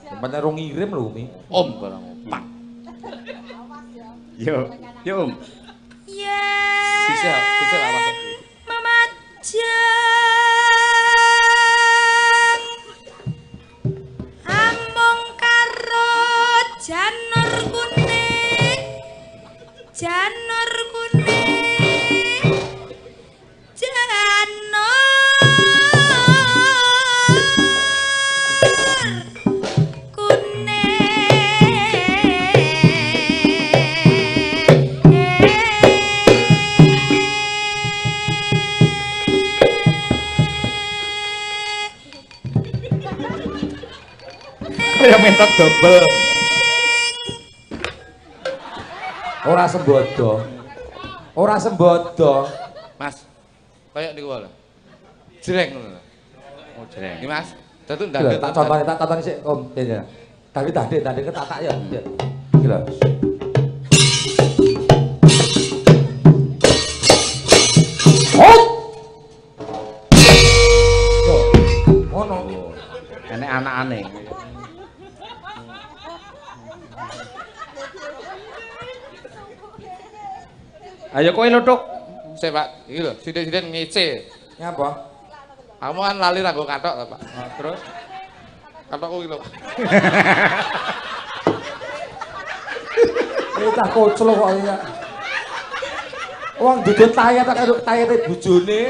Sampeyan ro ngirim lho Mi. Om barang pak. Yo, Om. Sisa lah masuk. Mamajang among karo janur kuning janur Kaya mentok double. Ora sembodo. Mas. Kayak niku wae. Jreng ngono. Oh, jreng. Iki Mas. Dadu Tak ndadet tonton sik Om. Ya. Tapi tadi ketak ya. Iki lho. Ngono. Enek anakane. Ayo kowe lutuk. Sik Pak, iki lho, sithik-sithik ngece. Ngapa? Kamu kan lali ra nggo kathok to, Pak. Terus Kathokku iki lho. Cah koclo kok ya. Wong dudut tayat tak karo tayate bojone.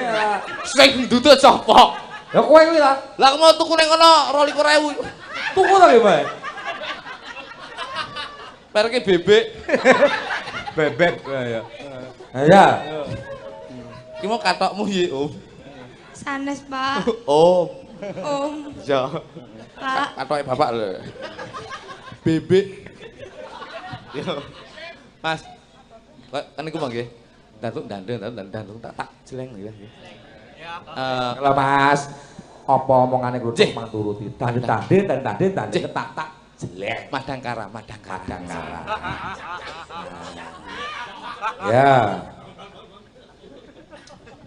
Sing ndutut sapa? Ya kowe kuwi ta. Lah mau tuku ning kono 22.000. Tuku ta ki, Mas? Perke bebek. bebek ya. Ya. Ki mau kathokmu ye, Om. sanes, Pak. Om. Ya. Pak. Kathoke bapak lho. Bebek. Yo. Mas. Kan niku mangke. Dantuk tak jeleng nggih. Lah Mas, apa omongane kudu manturuti. Tandhe tak jelek. Madangkara. Ya.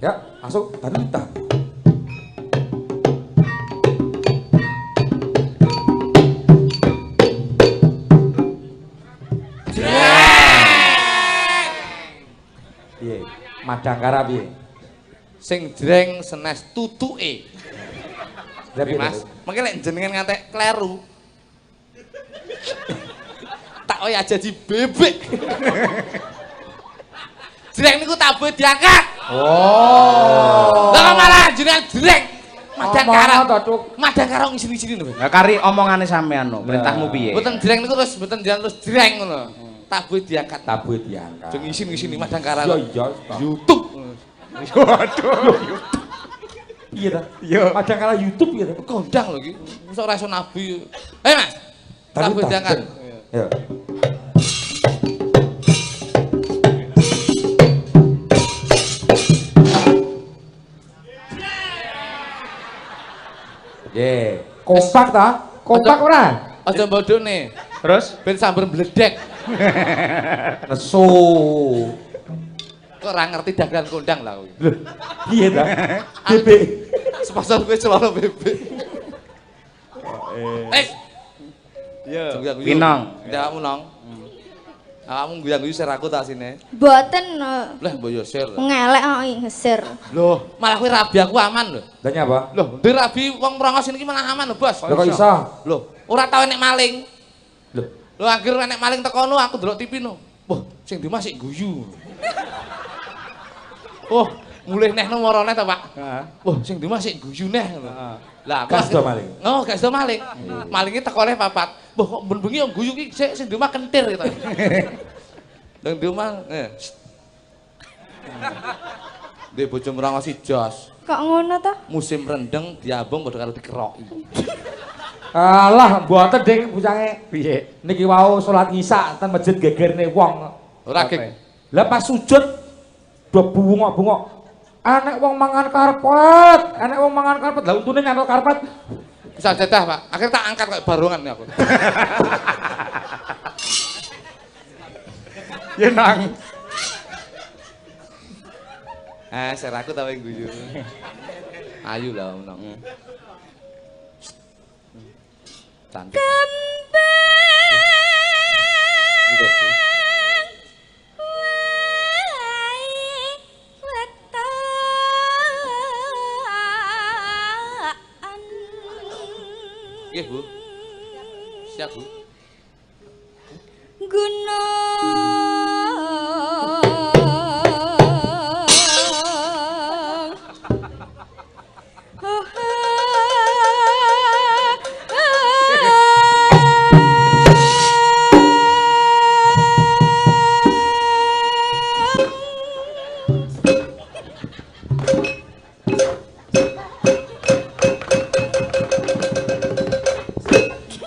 Ya, masuk danita. Piye? Madangkara piye? Sing jreng senes tutuke. Lah piye, Mas? Mengke lek jenengan ngantek kleru. Tak oya jadi bebek. Jreng niku tak boleh diangkat. Oh. Lah malah jenengan jreng. Madangkara to, Cuk. Madangkara ngisini-sini lho. Lah kari omongane sampean no, perintahmu piye? Mboten jreng niku mboten jalan terus jreng ngono. Tak boleh diangkat. Tak boleh diangkat. Jeng ngisin-ngisini Madangkara. Iya. YouTube. Waduh. Iya ta? Yo. Madangkara YouTube ya ta? Kondang lho iki. Mosok ora iso nabi. Mas. Tak boleh diangkat. Ya. Kompak ta? Kompak ora? Aja bodone. Terus Ben sambar mbledek. Nesu. Kok ora ngerti dagelan kondang lah kowe. Lho, piye ta? Bebek. Sponsor kowe celana bebek. Iya. Pinong. Ya kamu nong. Kamu guyang-guyu ser aku tak sini. Mboten. Lah mboyo ser. Ngelek kok ngeser. Loh, malah kowe rabi aku aman lho. Lah nyapa? Loh, ndi rabi wong merongos iki malah aman lho, Bos. Lah kok iso? Loh, ora tau enek maling. Loh, Loh, akhir enek maling tekono aku delok TV no. Wah, sing ndi masih guyu. Oh, mulih nehno marane ta, Pak? heeh. Wah, sing ndi masih guyu neh ngono. Lah, Gas do maling. Oh, gas do maling. Malinge tekone papat. Wah, kok ben-bengi yang guyu ki sing ndi mah kentir gitu. Nang ndi mah Ndek bojo merangasi jos. Kok ngono to? Musim rendeng diambung padha karo dikeroki. Alah, mboten Ding bucange. Piye? Niki wau salat Isya ten masjid gegerne wong. Ora gek. Lah pas sujud do bungok-bungok. Anek wong mangan karpet, anek wong mangan karpet. Lah untune nyantel karpet. Bisa jadah, Pak. Akhirnya tak angkat kayak barongan nih aku. Ya nang. Ser aku tau yang guyu. Ayu lah menang. Cantik. Udah sih. Nggih, Bu. Siap, Bu.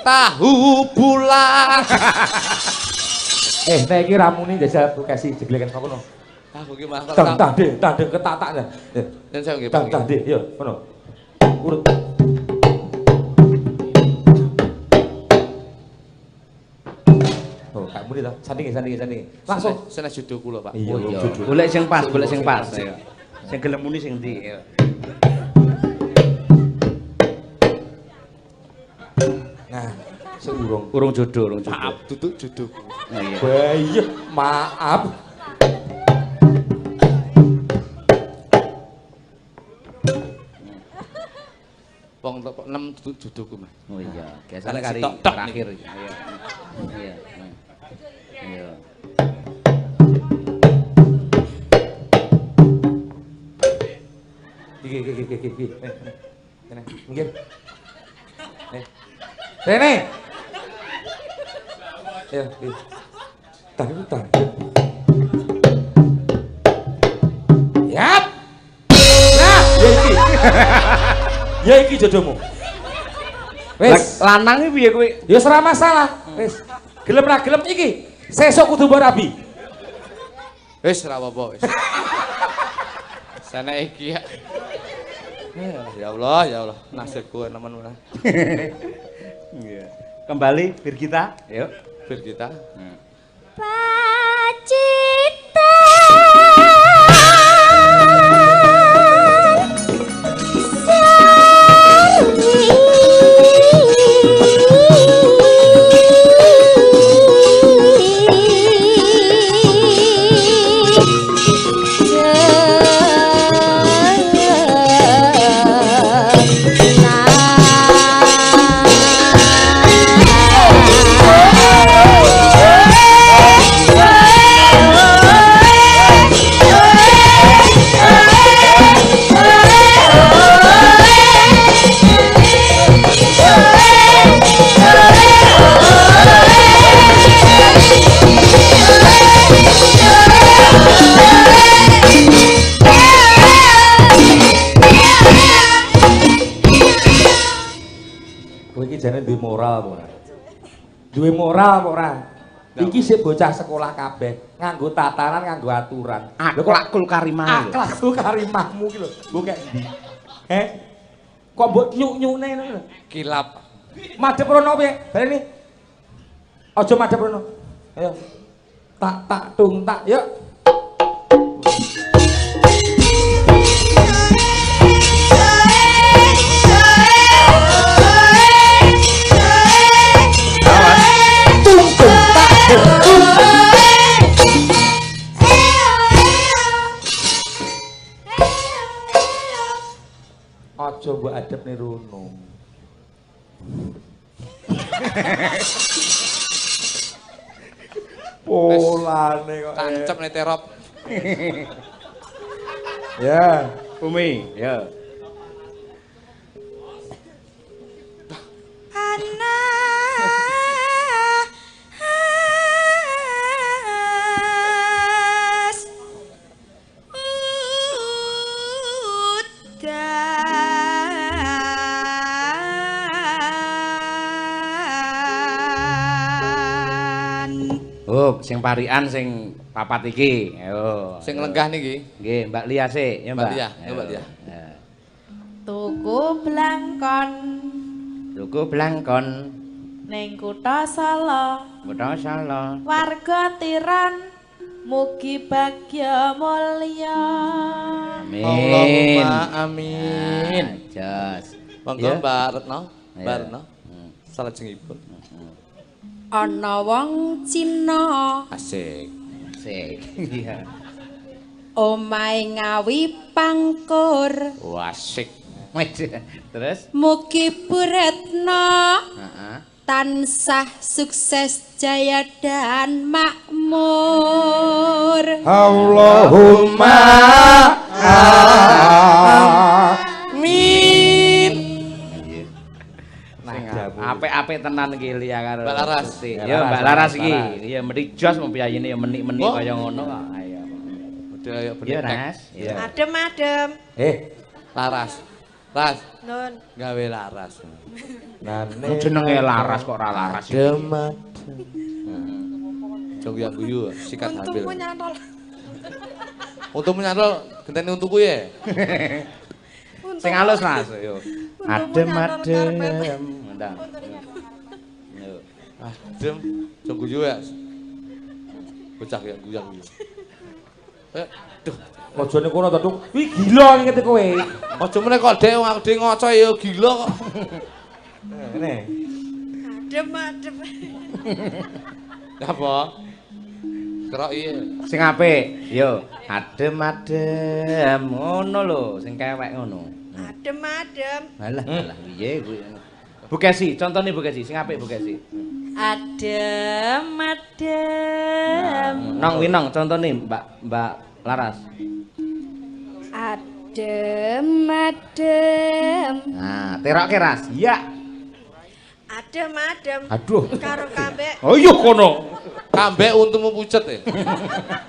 Tahu bulat. Nek iki ramune jajal kasih jeglekan kono. Tahu ki mah. Tandhe ketataknya. Dan saya nggih. Tandhe, yo kono. Urut. Oh, Kak Muni to. Sandingi. Langsung senes judul kula, Pak. Iya, jujur. Golek sing pas. Sing gelem muni sing ndi. Nah, seurung. Urung jodoh. Maaf, duduk judul. Iya, maaf. Wong 6 duduk judulku, Mas. Oh iya, Karena biasane kari tok-tok terakhir. Iya. Iya. Iki. Kene. Minggir. Rene. Ya, tadi. Yap. Nah, ya iki jodohmu. Wis, Lanang iki piye kowe? ya ora masalah. Wis. Gelem ra gelem iki. Sesuk kudu mbok rabi. Wis ora apa-apa wis. Sana iki ya. Ya Allah, nasibku nemen. Iya. Kembali Birgita, yuk. Birgita. Pacita duwe moral apa ora? Iki sik bocah sekolah kabeh, nganggo tatanan, nganggo aturan. Akhlakul karimah. Akhlakul karimahmu ki lho, mbok kek ndi? Kok mbok nyuk-nyukne ngono lho. Kilap. Madhep rono piye? Barene. Aja madhep rono. Ayo. Tak tung tak, yuk. Aja mbok adep nirono. Polane kok tancep nih terop. Ya, Umi, ya. Oh, sing parian sing papat iki. Ayo. Sing lenggah niki. Nggih, Mbak Lia sik, ya Mbak. Mbak Lia, ya Mbak Lia. Tuku blangkon Tuku blangkon ning kutha Sala. Kutha Sala. Warga Tiran mugi bagya mulya. Amin. Allahumma amin. Jos. Monggo Mbak Retno, Mbak Retno. Salajengipun. Ana wong Cina Asik. Sik. Iya. omahe ngawi pangkur. Asik. Terus? Mugi Buretno Heeh. tansah sukses jaya dan makmur. Allahumma Amin. Apik-apik tenan iki Lia karo Mbak Laras. Ya Mbak Laras iki. Iya mriki jos mempiyayine ya menik-menik kaya ngono kok. Ayo. Udah ayo Iya, bener. Ras. Iya. Adem-adem. Laras. Ras, Nun. gawe laras. Nane Jenenge Laras kok ora Laras. Demat. Jog yang guyu sikat hamil. Untungmu nyantol. Untuk menyantol genteni untukku ya. Sing halus Mas, yo. Adem-adem. Adem. Ndang. Yo. Adem, jog guyu ya. Bocah ya guyang guyu. Duh, Ojone kono to, Duk. Wih gila ngene kowe. aja meneh kok Dek wong aku dhewe ngoco ya gila kok. Ngene. Adem-adem. Apa? Kerok iya. Sing apik, yo. Adem-adem ngono lho, sing kewek ngono. Adem-adem. Alah, alah piye kuwi. Bu Kesi, contone Bu Kesi, sing apik Bu Kesi. Adem-adem. Nong winong contone Mbak Laras. Adem-adem. Nah, terokke Ras. Iya. Adem-adem. Aduh. Karo kambek. Oh iya kono. Kambek untumu pucet ya.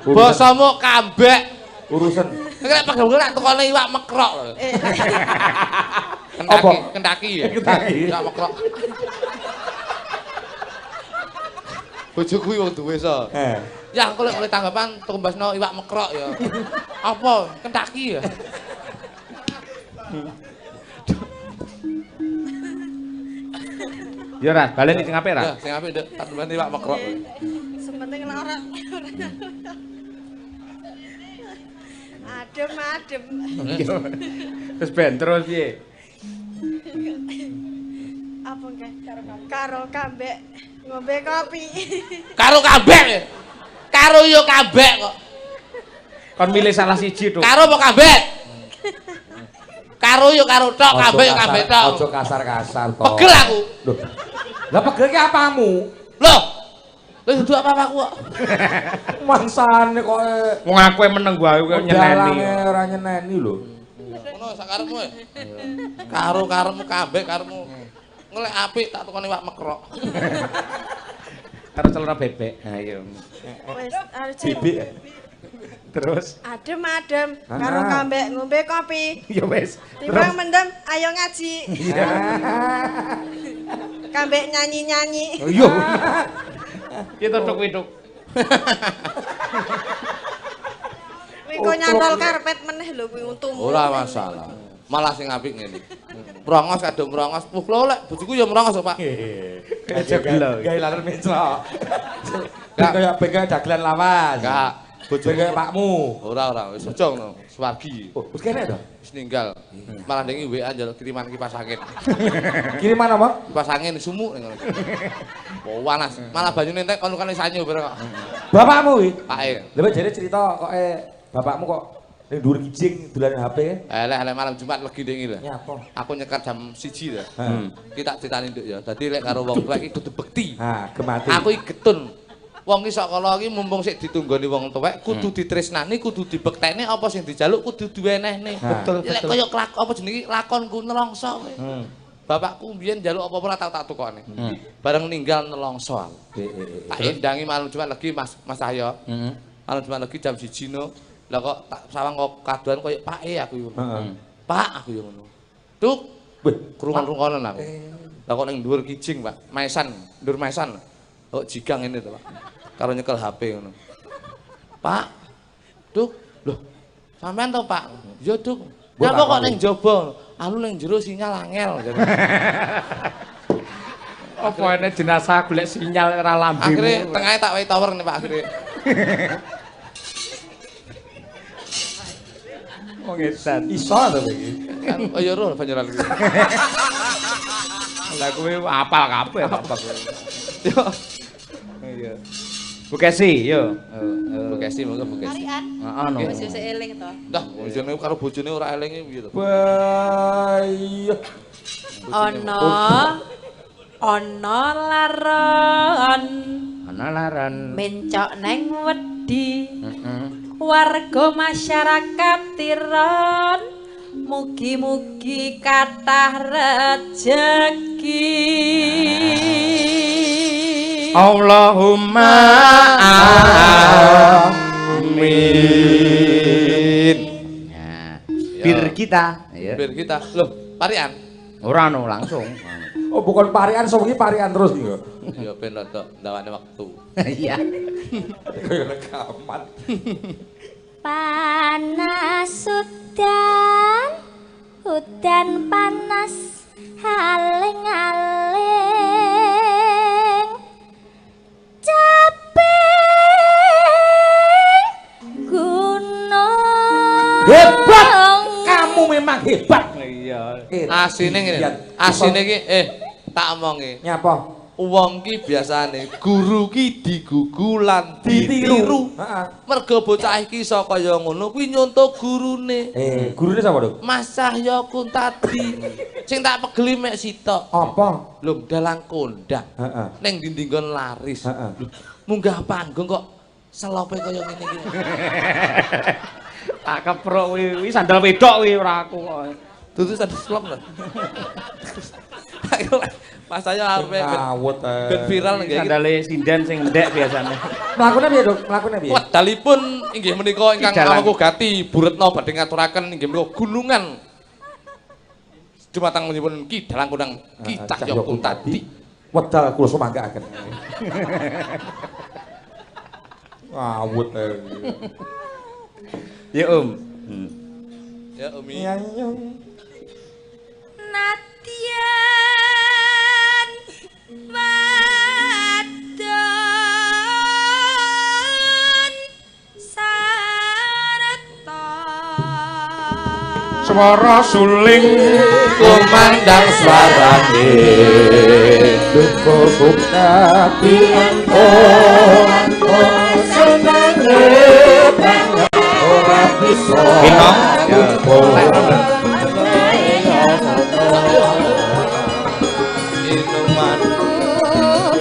Basamu kambek. Urusan Nek pegel nek tekone iwak mekrok lho. Kendaki ya. Iwak mekrok. Bojoku wong duwe so. Ya engko lek oleh tanggapan tumbasno iwak mekrok ya. Apa? Kendaki ya. Ya Ras, balen sing apik Ras. Ya, sing apik ndek tak tumbasno iwak mekrok. Sementing ora. Adem-adem. Terus ben terus piye? Apa enggak karo kambek ngombe kopi. Karo kambek. Ya? Karo yo kambek kok. Kon milih salah siji tuh. Karo apa kambek? Karo yo karo tok, kambek yo kambek tok. Ojo kasar-kasar to. Pegel aku. Loh. Lah pegel ki apamu? Loh. Lha dudu apa-apaku kok. Mangsane kok Wong aku meneng gua kowe nyeneni. ora nyeneni lho. Ngono sak karepmu. Karo karepmu kambek karepmu. Ngelek apik tak tukone iwak mekrok. Karo celana bebek. Ha iya. Wis arep Bibik. Terus adem-adem karo kambek ngombe kopi. ya wis. Timbang mendem ayo ngaji. Kambek nyanyi-nyanyi. Oh iya. Kita tuk-tuk. Kuwi kok nyantol karpet meneh lho kuwi untumu. Ora masalah. Malah sing apik ngene. Merongos kadung merongos. Kula lek bojoku ya merongos, Pak. Gawe laler menclok. Kayak pengen dagelan lawas. Enggak. Bojoku kaya pakmu. Ora, wis aja ngono. Suwargi. Wis kene to? Wis ninggal. Malah ndengi WA njaluk kiriman kipas angin. Kiriman apa? Kipas angin sumuk ning ngono. Oh, panas. Malah banyune entek kon kan sanyu bareng kok. Bapakmu kuwi? Pake. Lha jare cerita kok bapakmu kok ning dhuwur kijing dolanan HP. Elek malam Jumat legi ndengi lho. Nyapa? Aku nyekat jam 1 lho. Ki tak critani nduk ya. Dadi lek karo wong tuwek iki kudu bekti. Ha, gemati. Aku iki getun. Wong iki sok kala iki mumpung sik ditunggoni wong tuwek kudu ditresnani, kudu dibekteni apa sing dijaluk kudu diwenehne. Betul, Lek koyo apa jenenge lakonku nelongso kowe. Bapakku mbiyen njaluk apa ora tak tukone. Bareng ninggal nelongso aku. Tak endangi malam Jumat legi Mas Cahyo. Malam Jumat legi jam 1 no. Lah kok tak sawang kok kadoan koyo pake aku yo ngono. Pak aku yo ngono. Duk, krungon-krungonen aku. Lah kok ning dhuwur kijing, Pak. Maesan, ndur maesan. Kok jigang ngene to, Pak. Karo nyekel HP ngono. Pak. Duk, lho. Sampean to, Pak? Ya, Duk. Nyapa kok ning jaba? Anu ning jero sinyal angel. Apa ene jenazah golek sinyal ora lambe. Akhire tengahé tak wehi tower nih, Pak, akhire. Wong edan. Iso to iki. Kan ya roh banjaran iki. Lah kowe apal kabeh apa kowe. Yo. Iya. Bu Kesi, yo. Bu Kesi monggo Bu Kesi. Arian. Heeh no. Wis yo eling to. Dah, bojone karo bojone ora elinge piye to? Bayo. Ana laron. Ana laran. Mencok neng wedi. Warga masyarakat Tiron mugi-mugi kathah rejeki. Allahumma amin. Bir kita, ya. Bir kita. Loh, parian. Ora no langsung. Oh, bukan parian, soalnya parian terus nih. Ya ben rada ndawane wektu. Iya. Kayak rekaman. Panas udan panas aling-aling capek gunung. Hebat, kamu memang hebat. Iya. Asine ngene. Asine iki tak omongi. Nyapa? Wong ki biasane guru ki digugu lan ditiru. Heeh. Mergo bocah iki iso kaya ngono kuwi nyontoh gurune. Gurune sapa, Dok? Mas Cahyo Kuntadi. Sing tak pegeli mek sitok. Apa? Lho dalang kondang. Heeh. Ning dindinggon laris. Heeh. Munggah panggung kok selope kaya ngene iki. Tak keprok kuwi sandal wedok kuwi ora aku kok. Dudu sandal slop lho. Mas saya arepe ben viral nggih. Sandale sinden sing ndek biasane. Mlakune piye, Dok? Mlakune piye? Wedalipun inggih menika ingkang awuh gati buretna badhe ngaturaken inggih menika gunungan dumateng menipun Ki Dalang Kondang Ki Cahyo Kuntadi. Wedal kula sumanggaaken. Ngawut. Ya, Om. Ya, Umi. Nadyan wadon sareta Swara suling kumandang swarane duka sukati empon senenge ora bisa minuman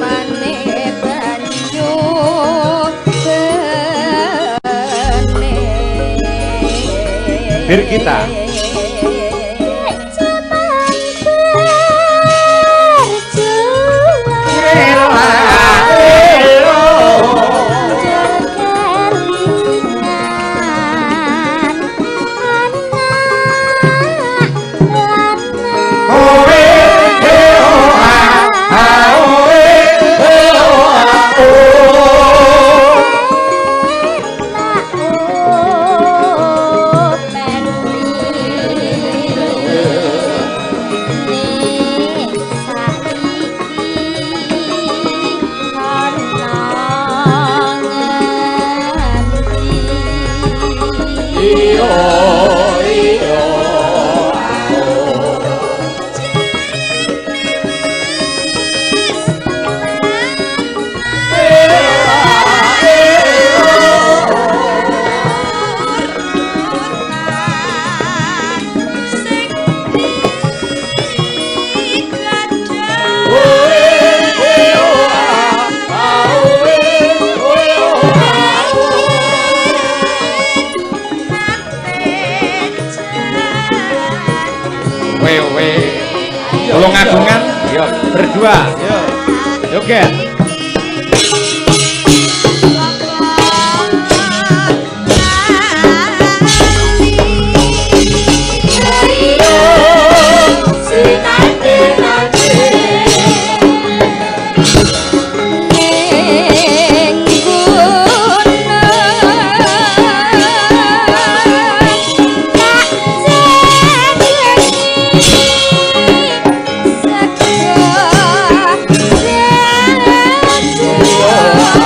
Mane banyu bene. Bir kita. Zaman Tolong agungan, yuk berdua, yuk, oke. Oh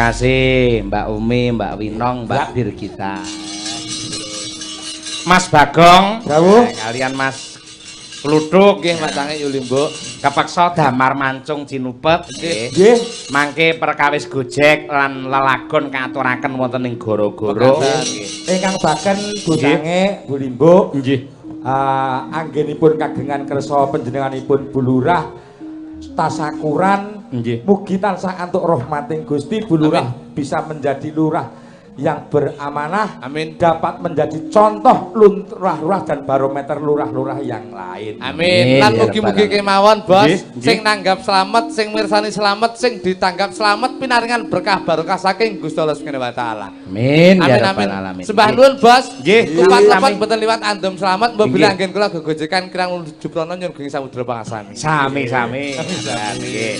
kasih Mbak Umi, Mbak Winong, Mbak Dirgita. Mas Bagong, kalian Mas Kluduk nggih macange Yulimbo. kepeksa damar mancung Cinupet nggih. Mangke perkawis Gojek lan lelagon katuraken wonten ing Goro-goro. Ingkang baken bodange Bu Limbo. Nggih. Anggenipun kagungan kersa panjenenganipun Bu Lurah tasakuran. Nggih. Mugi tansah antuk rahmating Gusti Bu Lurah bisa menjadi lurah yang beramanah, amin, dapat menjadi contoh lurah-lurah dan barometer lurah-lurah yang lain. Amin. Lan mugi-mugi kemawon, Bos, sing nanggap slamet, sing mirsani slamet, sing ditanggap slamet pinaringan berkah barokah saking Gusti Allah Subhanahu wa taala. Amin. Amin amin. Sembah nuwun, Bos. Nggih. Kupat-kupat boten liwat andem slamet, mbila anggen kula gegojekan kirang jubrana nyuwun geng samudra pangasami. Sami-sami. Nggih.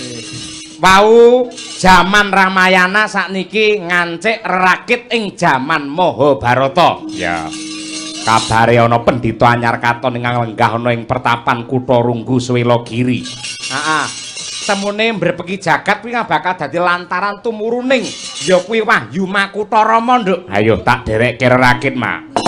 Wau jaman Ramayana sakniki ngancik rakit ing jaman Mahabharata. Ya. Kabare ana pendhita anyar katon ingkang lenggah ana ing pertapan Kutha Runggu Swelagiri. Heeh. Temune mbrepeki jagat kuwi bakal dadi lantaran tumuruning ya kuwi Wahyu Makutha Rama, Nduk. Ayo tak derekke rakit, Mak.